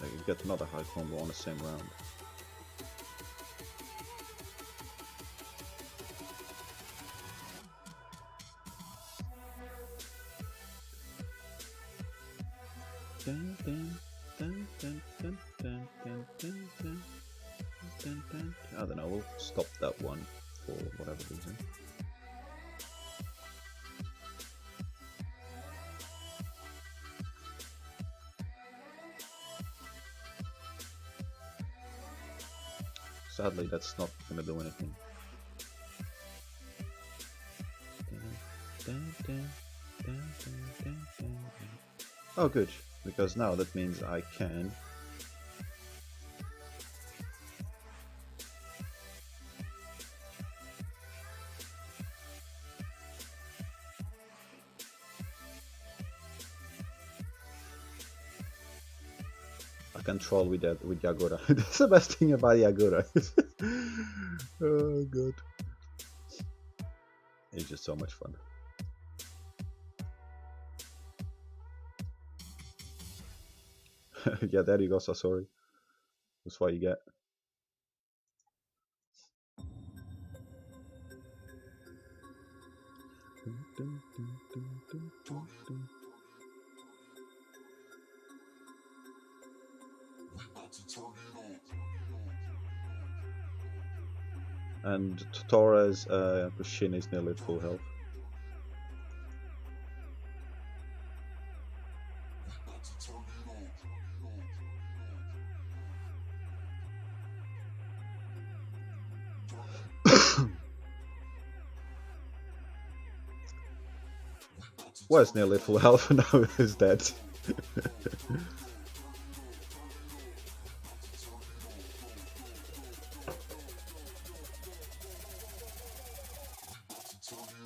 Like you get another high combo on the same round. I don't know, we'll stop that one for whatever reason. Sadly, that's not gonna do anything. Oh good, because now that means I can control with that with Yagura. That's the best thing about Yagura. Oh god. It's just so much fun. Yeah, there you go, Sasori. That's what you get. And Torres Kushin is nearly at full health. Was nearly at full health, now he's dead.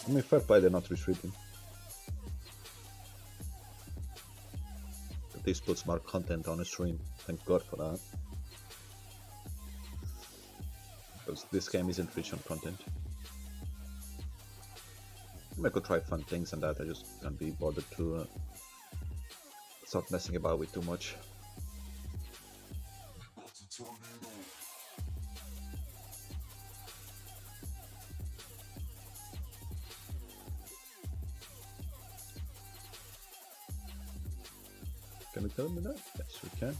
I mean, fair play, they're not retreating. At least puts more content on the stream. Thank God for that. Because this game isn't rich on content. I could try fun things and that, I just can't be bothered to start messing about with too much. Can we tell me that? Yes, we can.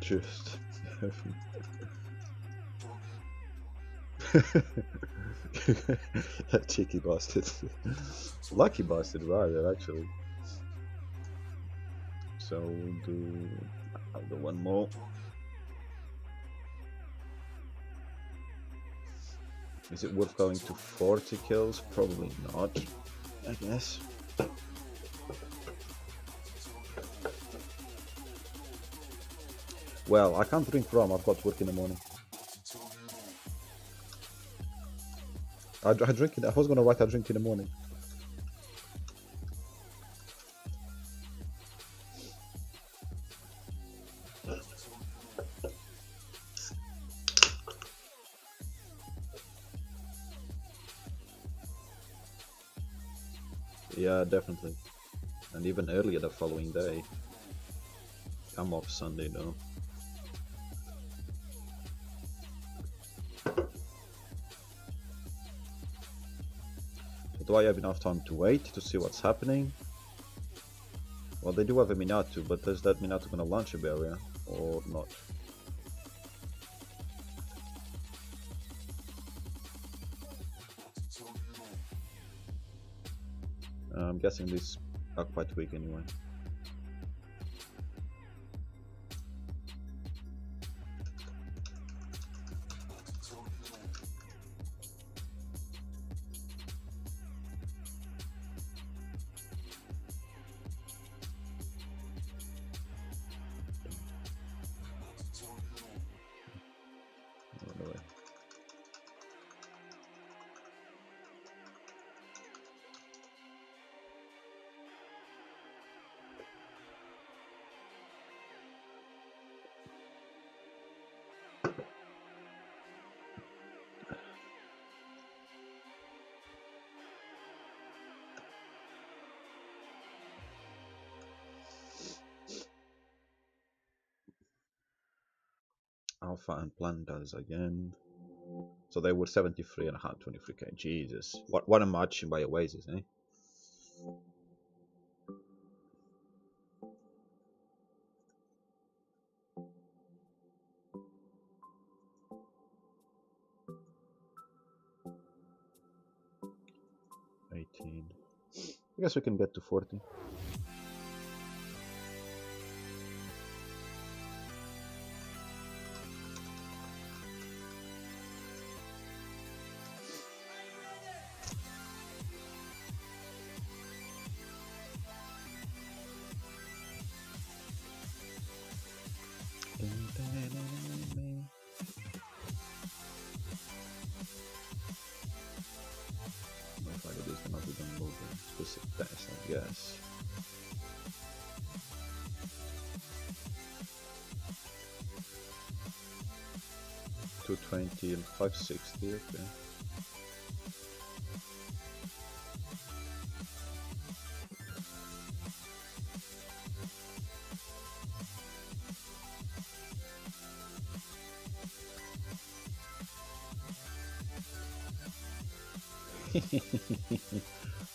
Just that cheeky bastard. Lucky bastard rather, actually. So I'll do one more. Is it worth going to 40 kills? Probably not, I guess. Well, I can't drink rum, I've got work in the morning. I drink it, I was gonna write I drink in the morning. Yeah, definitely. And even earlier the following day. I'm off Sunday though. So do I have enough time to wait to see what's happening? Well, they do have a Minato, but is that Minato gonna launch a barrier or not? I'm guessing these are quite weak anyway. Anyway. Alpha and Plantas again. So they were 73 and 123k. Jesus. What a match by Oasis, eh? I guess we can get to 40. My father is cannot be downloaded. Specific test, I guess. $220 and $560, okay.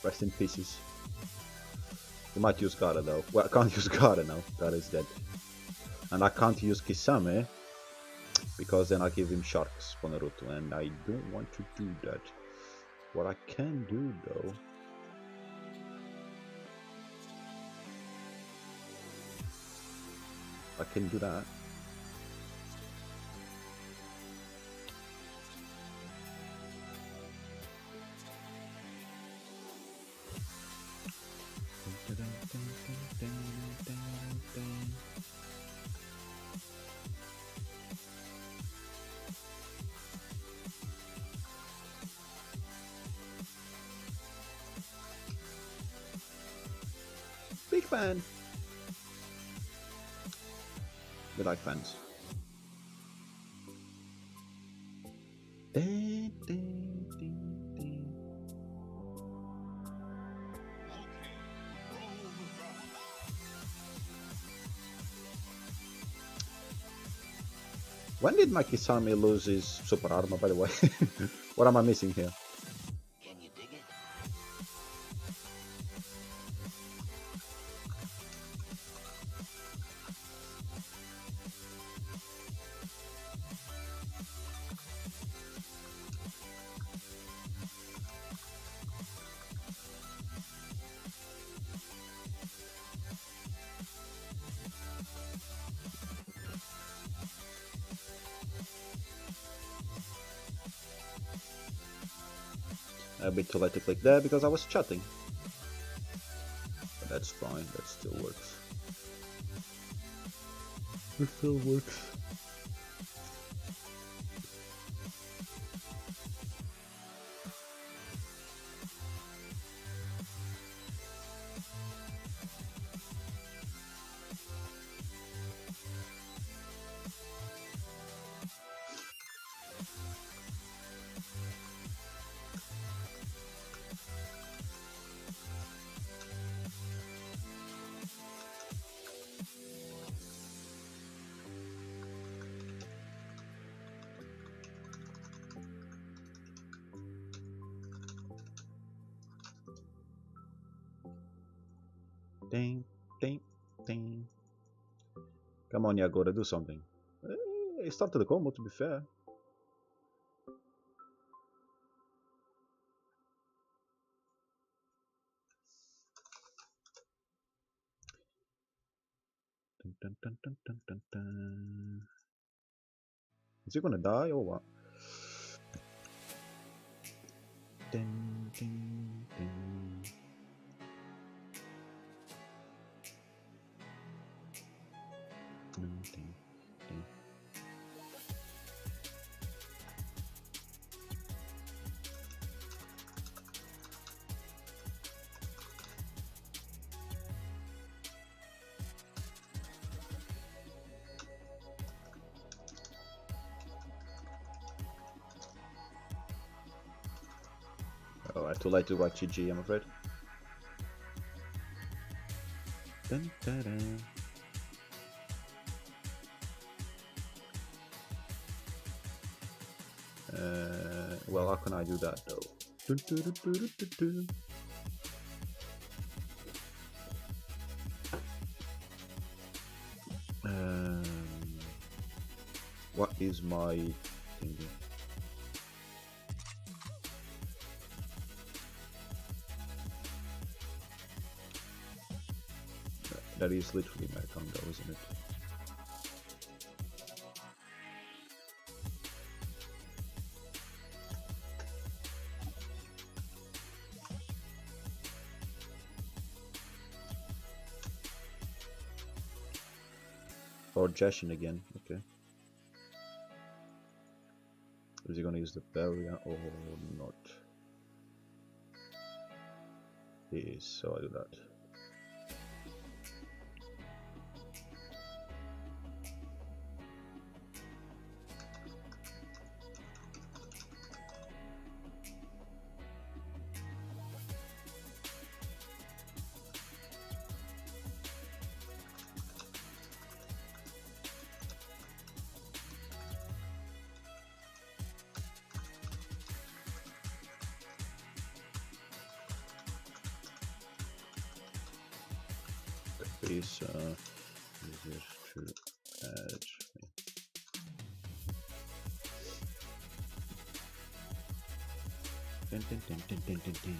Rest in pieces. You might use Gara though. Well, I can't use Gara now. Gara is dead. And I can't use Kisame because then I give him sharks for Naruto, and I don't want to do that. What I can do though, I can do that. Big fan. We like fans. When did my Kisame lose his super armor, by the way? What am I missing here? Can you dig it? A bit too late to click there because I was chatting. But that's fine, that still works. It still works. Ding, ding, ding. Come on, Yagoda, do something. He started the combo, to be fair. Dun, dun, dun, dun, dun, dun, dun. Is he gonna die or what? Ding, ding, ding. Ding, ding, ding. Alright, too late to write GG, I'm afraid. Dun, dun, dun. Well, how can I do that though? Dun, dun, dun, dun, dun, dun. What is my thingy? That is literally my account though, isn't it? Or Jashin again, okay. Is he gonna use the barrier or not? He is, so I do that. Is easier to add. Dun, dun, dun, dun, dun, dun, dun.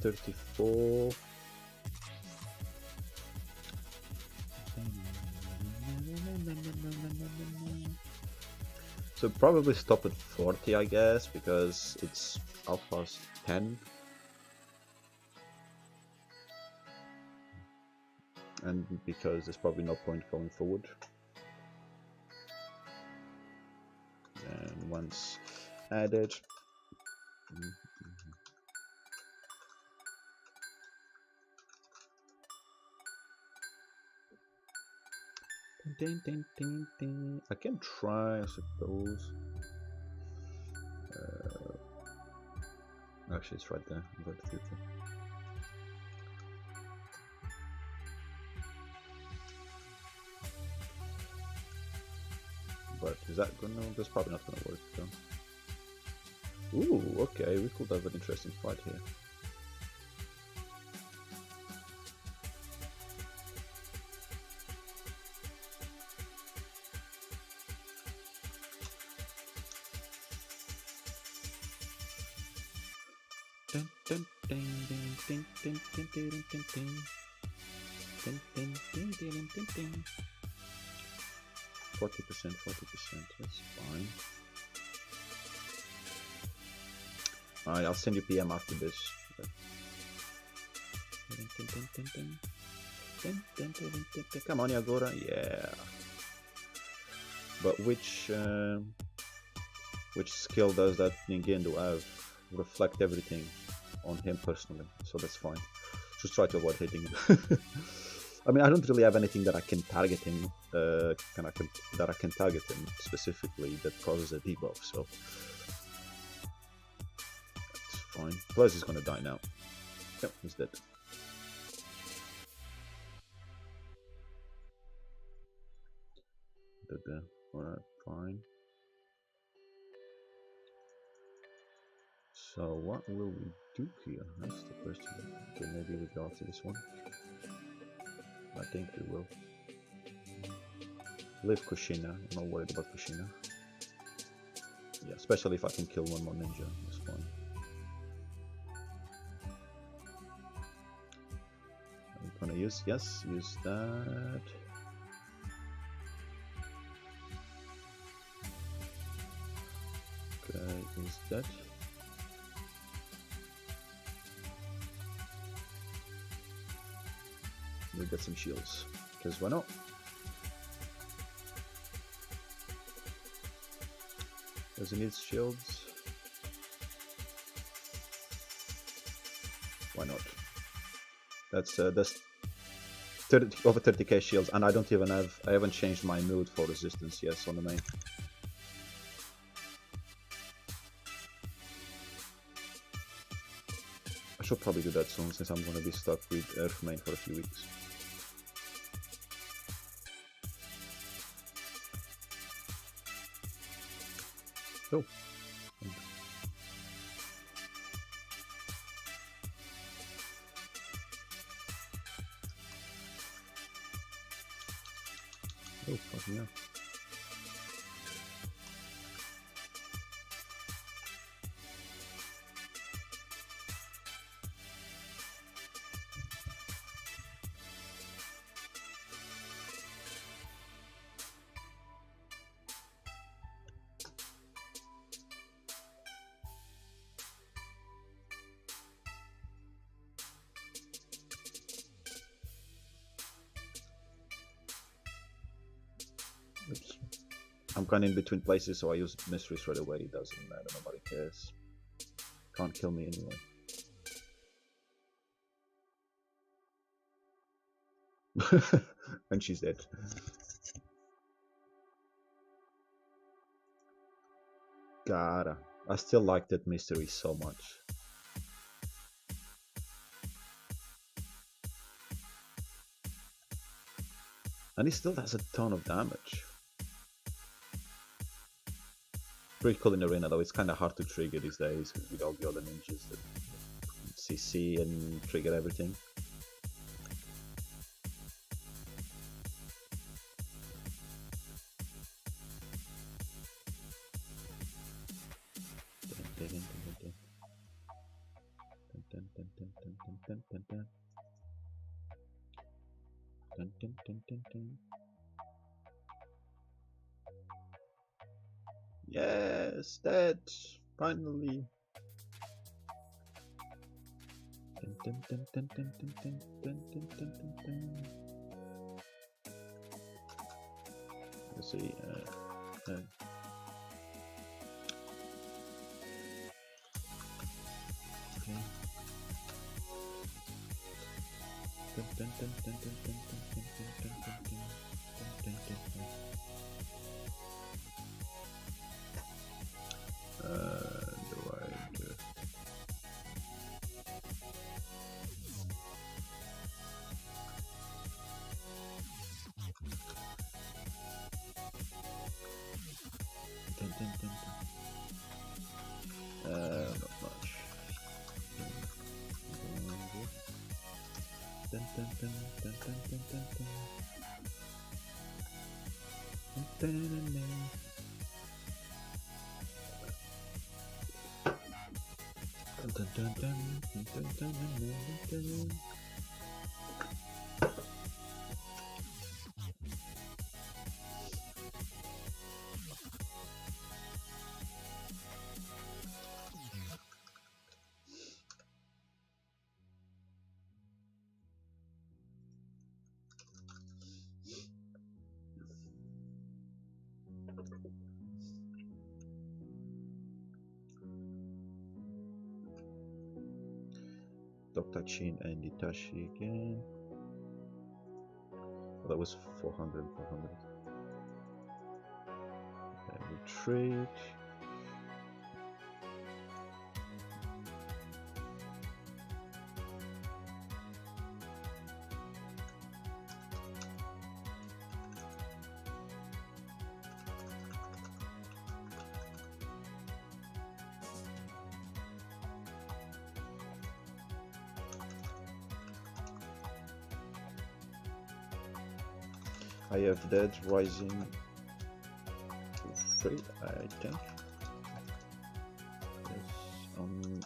34. So probably stop at 40, I guess, because it's 10:30. And because there's probably no point going forward. And once added, ding, ding, ding, ding. I can try, I suppose. Actually, it's right there. I've got the future. But is that gonna? That's probably not gonna work though. Ooh, okay, we could have an interesting fight here. Dun, dun, ding, ding, ding, ding, ding, ding, ding, ding. Ding, ding, ding, ding, ding, ding. 40%, 40%, that's fine. Alright, I'll send you PM after this. Ding, ding, ding, ding, ding. Come on, Yagora. Yeah. But which skill does that Nintendo have? Reflect everything on him personally, so that's fine. Just try to avoid hitting him. I mean, I don't really have anything that I can target him, that I can target him specifically that causes a debuff, so that's fine. Plus, he's gonna die now. Yep, he's dead. Alright, fine. So what will we do here? That's the question. Okay, maybe we go after this one. I think we will. Leave Kushina. I'm not worried about Kushina. Yeah, especially if I can kill one more ninja. That's fine. I'm gonna use that. Okay, use that. We'll get some shields, because why not? Does he need shields? Why not? That's 30, over 30k shields, and I haven't changed my mood for resistance yet on the main. I should probably do that soon, since I'm gonna be stuck with Earth main for a few weeks. Oh. Oh, fuck me up. Oops. I'm kind of in between places, so I use mystery straight away. It doesn't matter, nobody cares. Can't kill me anyway. And she's dead. God, I still like that mystery so much. And he still does a ton of damage. Pretty cool in arena though, it's kind of hard to trigger these days with all the other ninjas that CC and trigger everything. Yes, that finally. Let's see. Do I do? Not much. Hitachi and Hitachi again. Oh, that was 400. Retreat. I have that rising to 3, I think. Yes, on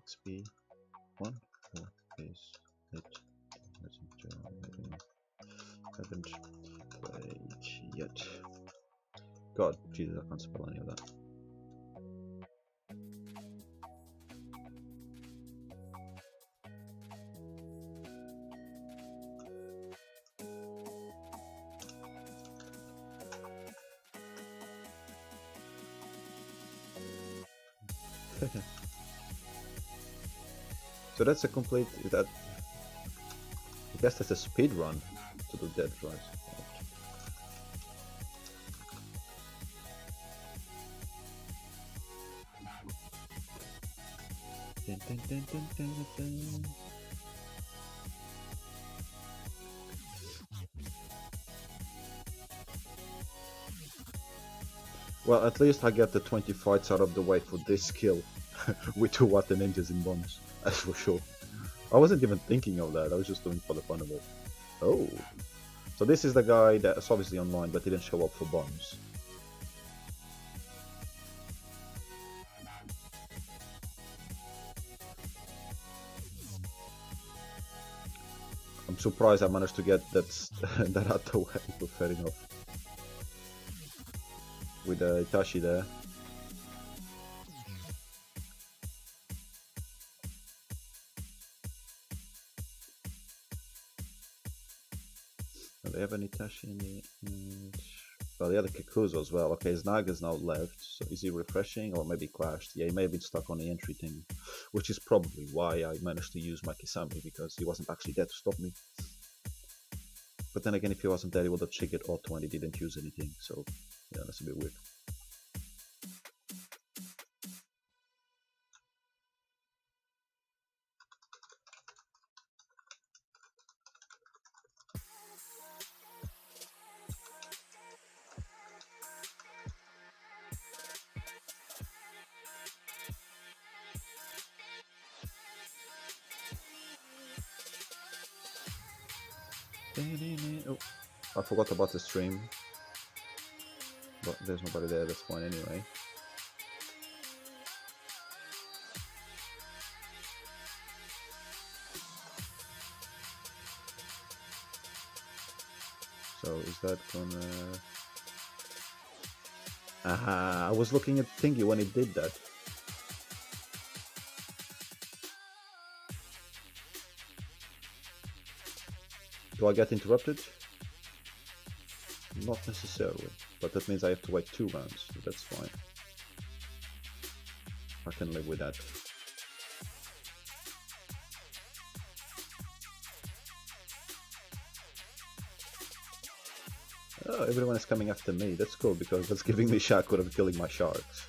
XP 1 or is it? Haven't played yet. God, Jesus, I can't spell any of that. So that's a complete. That I guess that's a speed run to do that, right? Dun, dun, dun, dun, dun, dun. Well, at least I get the 20 fights out of the way for this skill with 2 water ninjas in bonus. That's for sure. I wasn't even thinking of that. I was just doing for the fun of it. Oh, so this is the guy that's obviously online but didn't show up for bonus. I'm surprised I managed to get that that out the way, but fair enough. With Hitachi there. They have an Hitachi in the... Well, the other Kikuzo as well. Okay, his Naga's now left, so is he refreshing or maybe crashed? Yeah, he may have been stuck on the entry thing, which is probably why I managed to use my Kisame, because he wasn't actually there to stop me. But then again, if he wasn't there, he would have triggered auto and he didn't use anything, so yeah, that's a bit weird. Oh, I forgot about the stream, but there's nobody there, that's fine anyway. So is that gonna... Aha, I was looking at Thingy when it did that. Do I get interrupted? Not necessarily, but that means I have to wait 2 rounds, so that's fine. I can live with that. Oh, everyone is coming after me. That's cool because that's giving me Shakur of killing my sharks.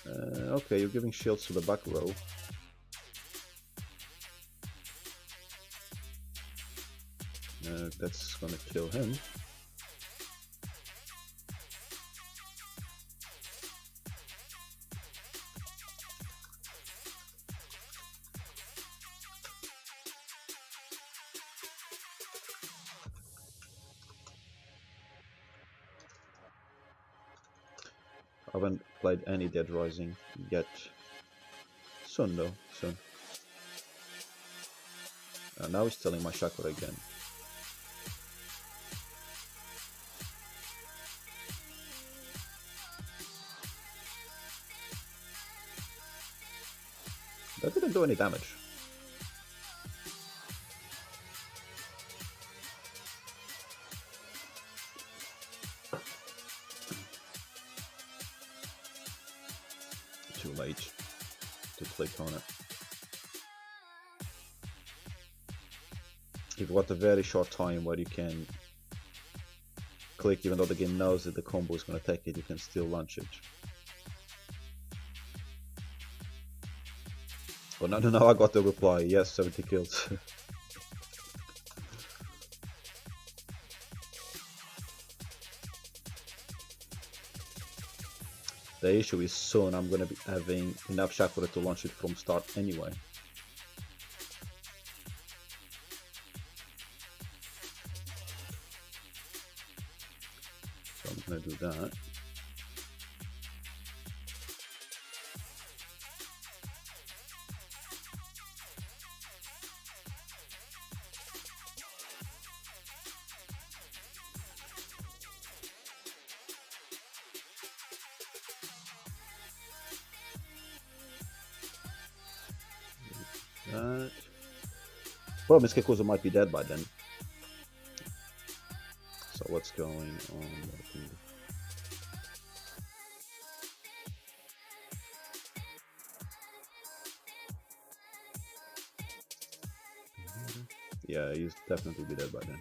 Okay, you're giving shields to the back row. That's gonna kill him. I haven't played any Dead Rising yet. Soon though, soon. Now he's stealing my Shakur again. That didn't do any damage. late to click on it. You've got a very short time where you can click, even though the game knows that the combo is going to take it, you can still launch it. Oh no, I got the reply. Yes, 70 kills. The issue is soon I'm going to be having enough chakra to launch it from start anyway. So I'm going to do that. Problem is Kekuzo might be dead by then. So what's going on? Yeah, he's definitely be dead by then.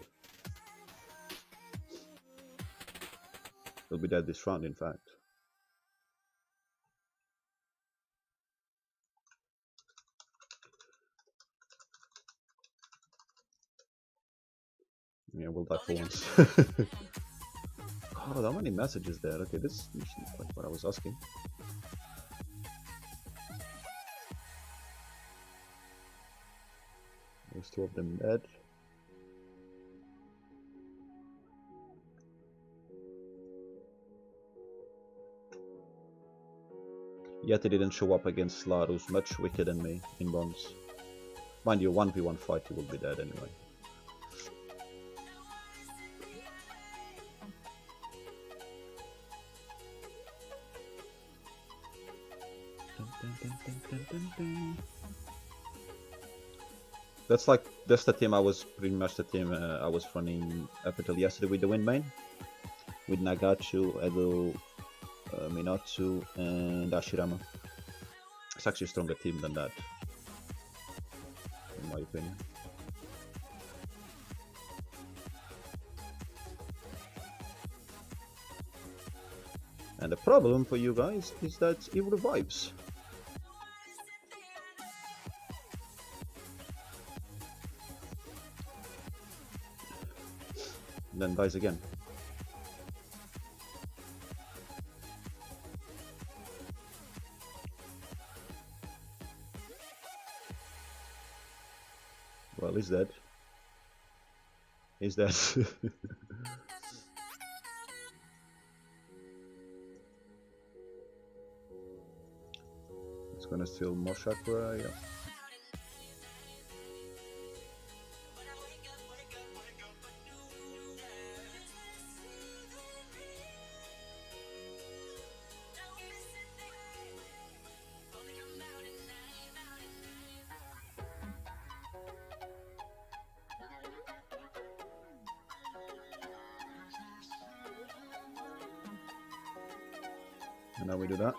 He'll be dead this round, in fact. Yeah, we'll die for once. God, how many messages there? Okay, this is like what I was asking. There's two of them dead. Yet he didn't show up against Slar, who's much weaker than me in bombs. Mind you, 1v1 fight, he will be dead anyway. That's the team I was pretty much the team I was running up until yesterday with the win main, with Nagachu, Edo, Minato, and Ashirama. It's actually a stronger team than that, in my opinion. And the problem for you guys is that he revives. And then dies again. Well, he's dead. He's dead. It's gonna steal more chakra, yeah. And now we do that.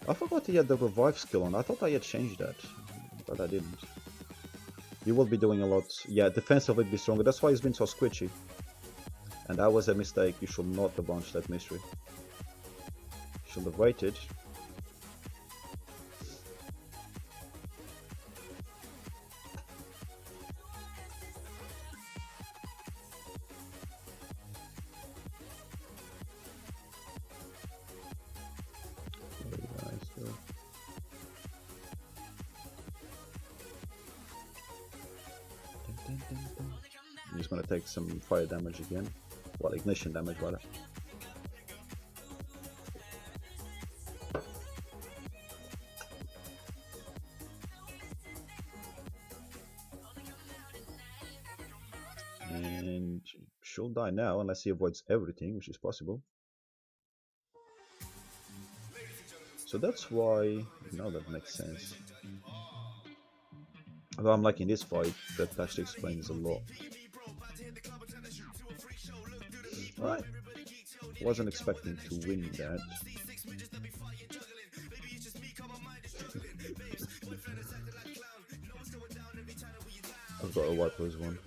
I forgot he had the revive skill on. I thought I had changed that, but I didn't. You will be doing a lot. Yeah, defensively be stronger. That's why he's been so squishy. And that was a mistake. You should not have launched that mystery. You should have waited. He's gonna take some fire damage again. Well, ignition damage rather. And she'll die now unless he avoids everything, which is possible. So that's why, now that makes sense. Although I'm liking this fight, that actually explains a lot. Alright, wasn't expecting to win that. I've got a Wipers one.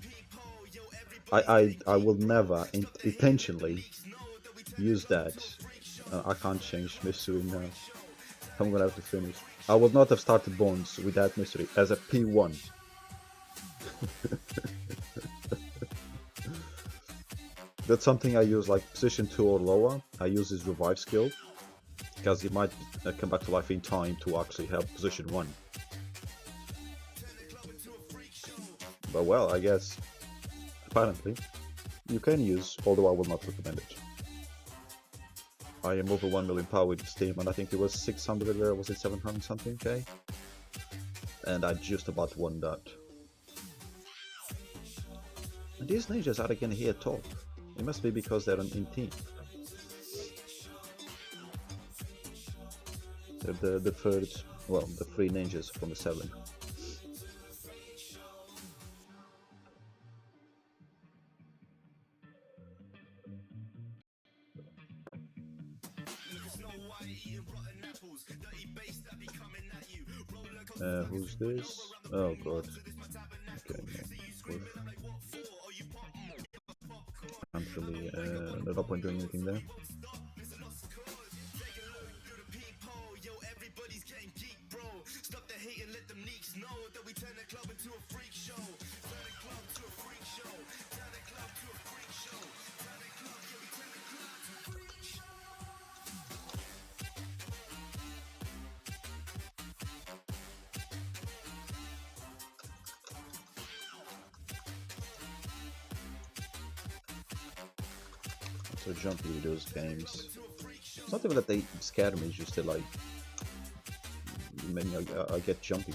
I will never intentionally use that. I can't change mystery now. I'm gonna have to finish. I would not have started Bonds with that mystery as a P1. That's something I use like position 2 or lower. I use his revive skill because he might come back to life in time to actually help position 1. But well, I guess apparently you can use, although I will not recommend it. I am over 1 million power with Steam, and I think it was 600 or was it 700 something K? And I just about won that. And these ninjas are again here top. It must be because they're in team. They're the third, well, the 3 ninjas from the 7. Who's this? Oh god. Okay, no. Can't really, there's no point doing anything there. So jumpy with those games. It's not even that they scare me, it's just that like, I get jumpy.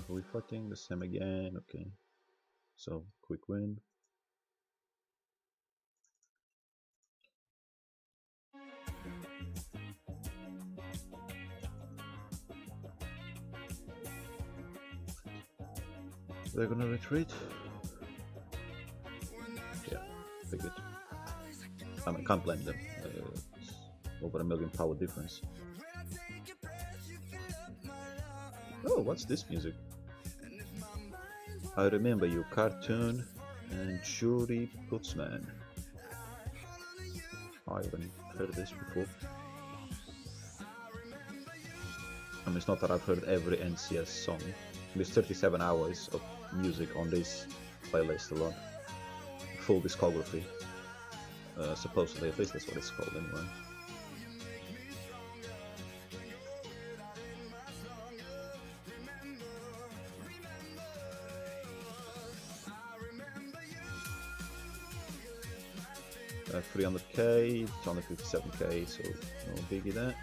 Who we fighting? The same again, okay. So, quick win. They're gonna retreat? Yeah, figured. I mean, can't blame them. Over 1 million power difference. Oh, what's this music? I remember you, cartoon and Jury Putzman. I haven't heard this before. I mean, it's not that I've heard every NCS song. There's 37 hours of music on this playlist alone. Full discography. Supposedly, at least that's what it's called anyway. Uh, 300k, 257k, so no biggie there.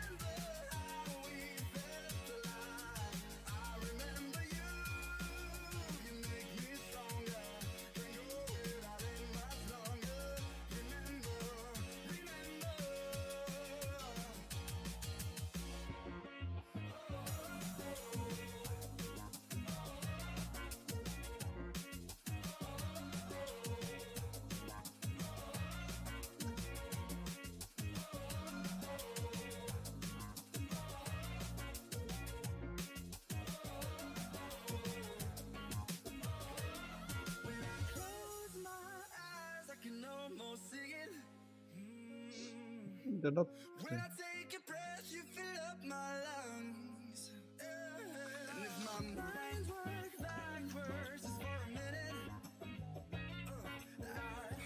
They're not. When I take a breath, you fill up my lungs. And if my mind works backwards just for a minute, I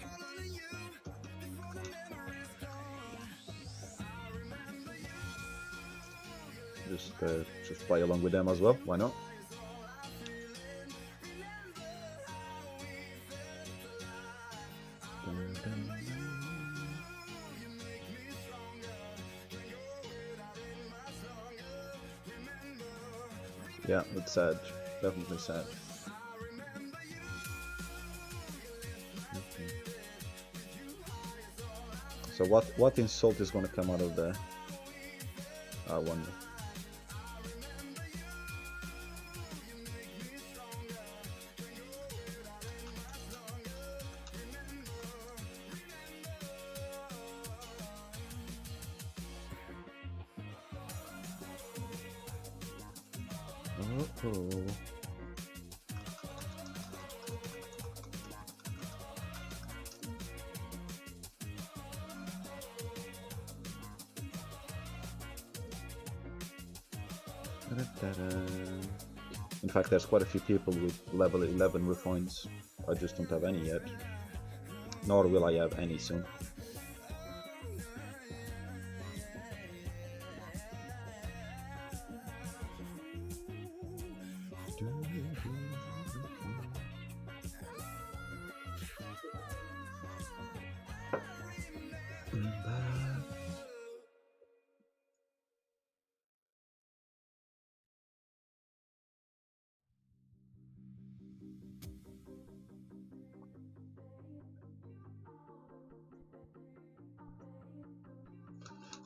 hold on to you before the memory's gone. I remember you. Just play along with them as well. Why not? Yeah, it's sad. Definitely sad. So what insult is going to come out of there? I wonder. Oh. In fact, there's quite a few people with level 11 refines. I just don't have any yet. Nor will I have any soon.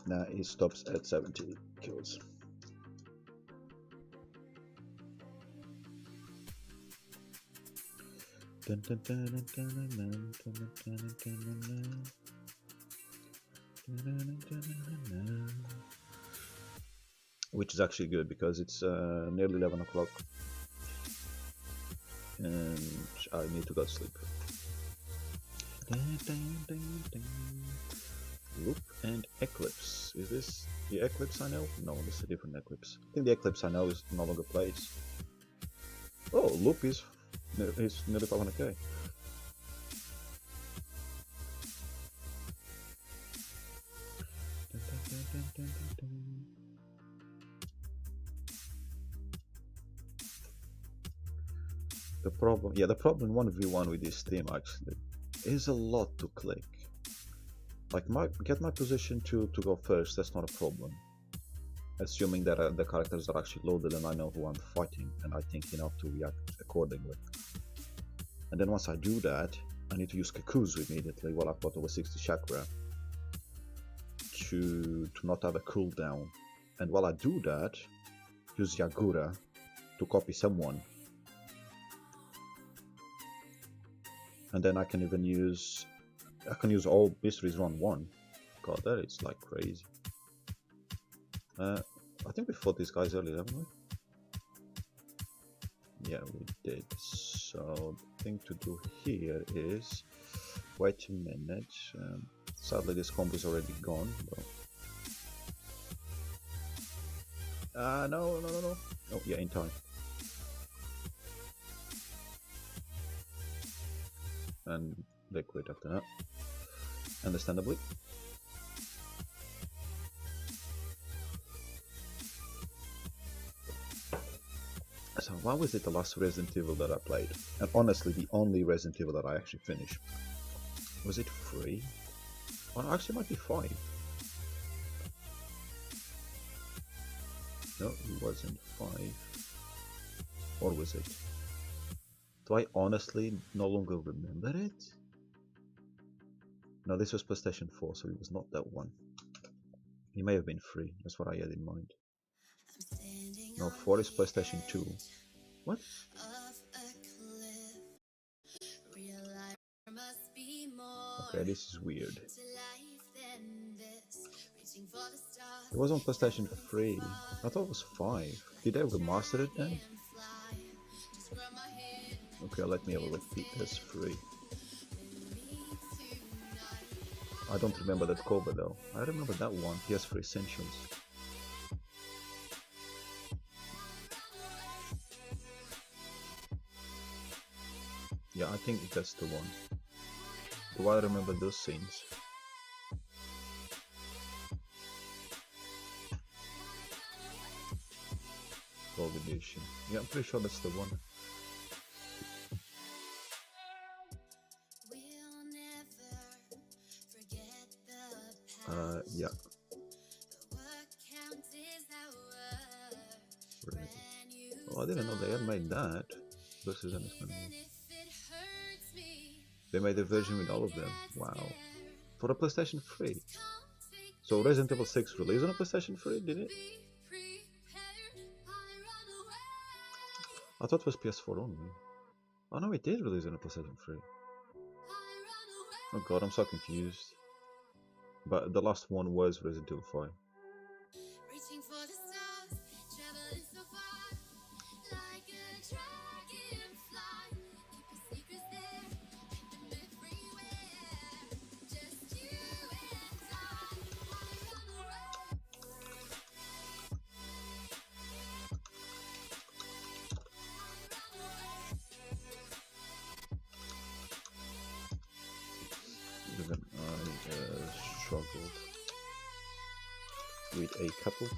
Now he stops at 70 kills. Which is actually good because it's nearly 11 o'clock and I need to go to sleep. Loop and Eclipse. Is this the Eclipse I know? No, this is a different Eclipse. I think the Eclipse I know is no longer plays. Oh, Loop is nearly 500k. The problem 1v1 with this team actually is a lot to click. Like get my position to go first, that's not a problem. Assuming that the characters are actually loaded and I know who I'm fighting and I think enough to react accordingly. And then once I do that, I need to use Kakuzu immediately while I've got over 60 chakra to not have a cooldown. And while I do that, use Yagura to copy someone. And then I can even use all mysteries round 1. God, that is like crazy. I think we fought these guys earlier, haven't we? Yeah, we did. So the thing to do here is wait a minute. Sadly, this combo is already gone. No. Oh, yeah, in time. And they quit after that, understandably. So why was it the last Resident Evil that I played? And honestly, the only Resident Evil that I actually finished. Was it 3? Or actually it might be 5. No, it wasn't 5. Or was it? Do I honestly no longer remember it? No, this was PlayStation 4, so it was not that one. It may have been 3, that's what I had in mind. No, 4 is PlayStation 2. What? Okay, this is weird. It was on PlayStation 3. I thought it was 5. Did they remaster it then? Okay, let me have a look. PS3. I don't remember that cover though. I remember that one, PS3 Essentials. Yeah, I think that's the one. Do I remember those scenes? Gold edition. Yeah, I'm pretty sure that's the one. Yeah. Oh, I didn't know they had made that. Versus they made a version with all of them. Wow. For the PlayStation 3. So Resident Evil 6 released on a PlayStation 3, did it? I thought it was PS4 only. Oh no, it did release on a PlayStation 3. Oh god, I'm so confused. But the last one was Resident Evil 5. Reaching for the stars, traveling so far, like a dragonfly. Keep your secrets there, keep them everywhere. Just you and I run away. Even I struggled with a couple.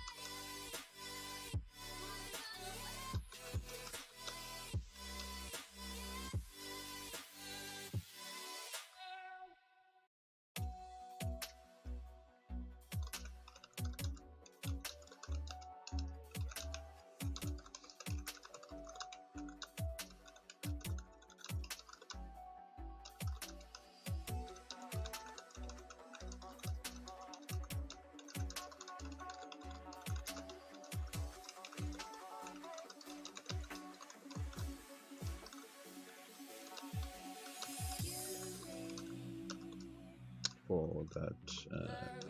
For that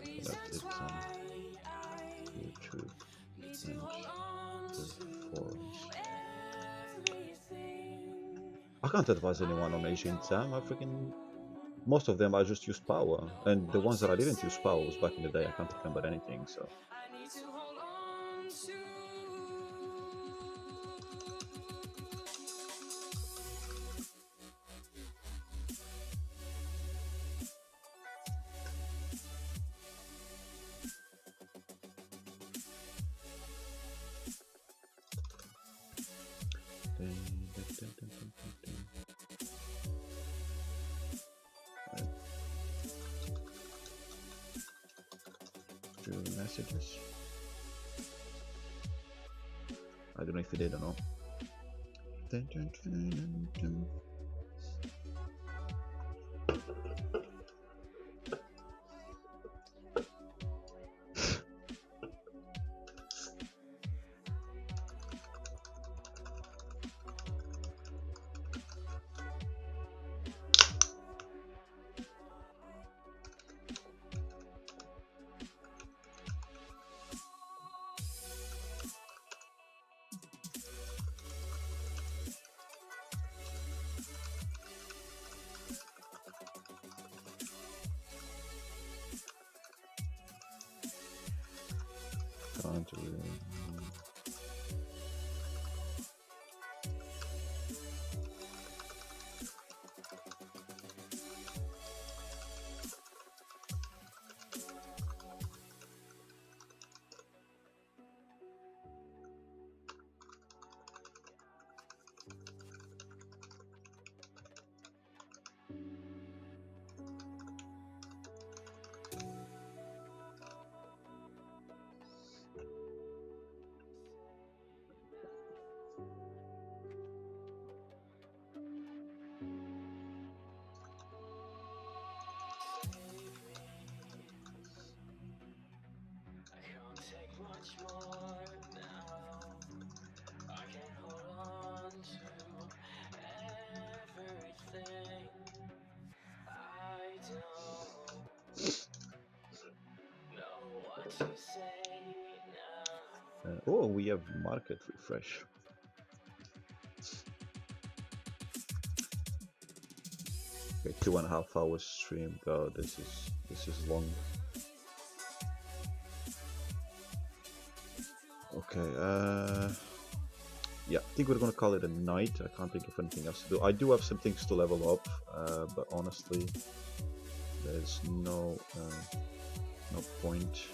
it's on YouTube and the forums. I can't advise anyone on Asian time. I freaking most of them I just use power, and the ones that I didn't use power was back in the day. I can't remember anything. So through messages. I don't know if you did or not. Can't really. Oh, we have market refresh. Okay, 2.5 hours stream. God, this is long. Okay, yeah, I think we're gonna call it a night. I can't think of anything else to do. I do have some things to level up, but honestly, there's no point.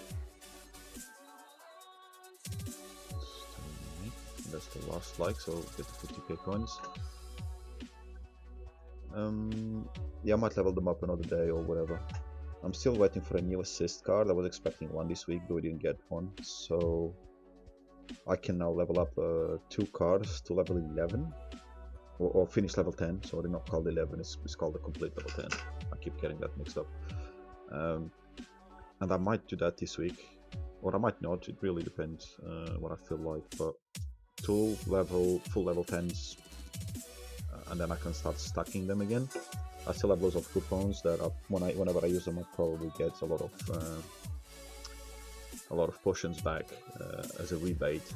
That's the last like, so get the 50k coins. Yeah, I might level them up another day or whatever. I'm still waiting for a new assist card. I was expecting one this week, but we didn't get one, so I can now level up 2 cars to level 11, or finish level 10. Sorry, not called 11. It's called the complete level 10. I keep getting that mixed up. And I might do that this week, or I might not. It really depends what I feel like. But 2 full level 10s, and then I can start stacking them again. I still have loads of coupons that whenever I use them, I probably get a lot of potions back as a rebate.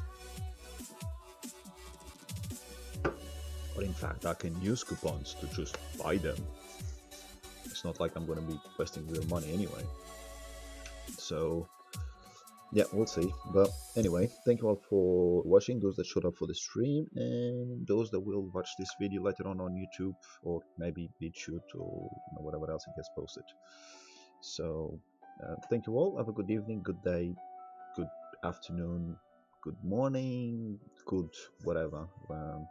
But in fact, I can use coupons to just buy them. It's not like I'm going to be wasting real money anyway. So yeah, we'll see. But anyway, thank you all for watching, those that showed up for the stream, and those that will watch this video later on YouTube, or maybe BitChute, or whatever else it gets posted. So thank you all. Have a good evening, good day, good afternoon, good morning, good whatever,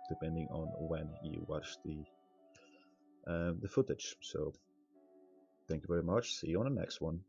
depending on when you watch the footage. So thank you very much. See you on the next one.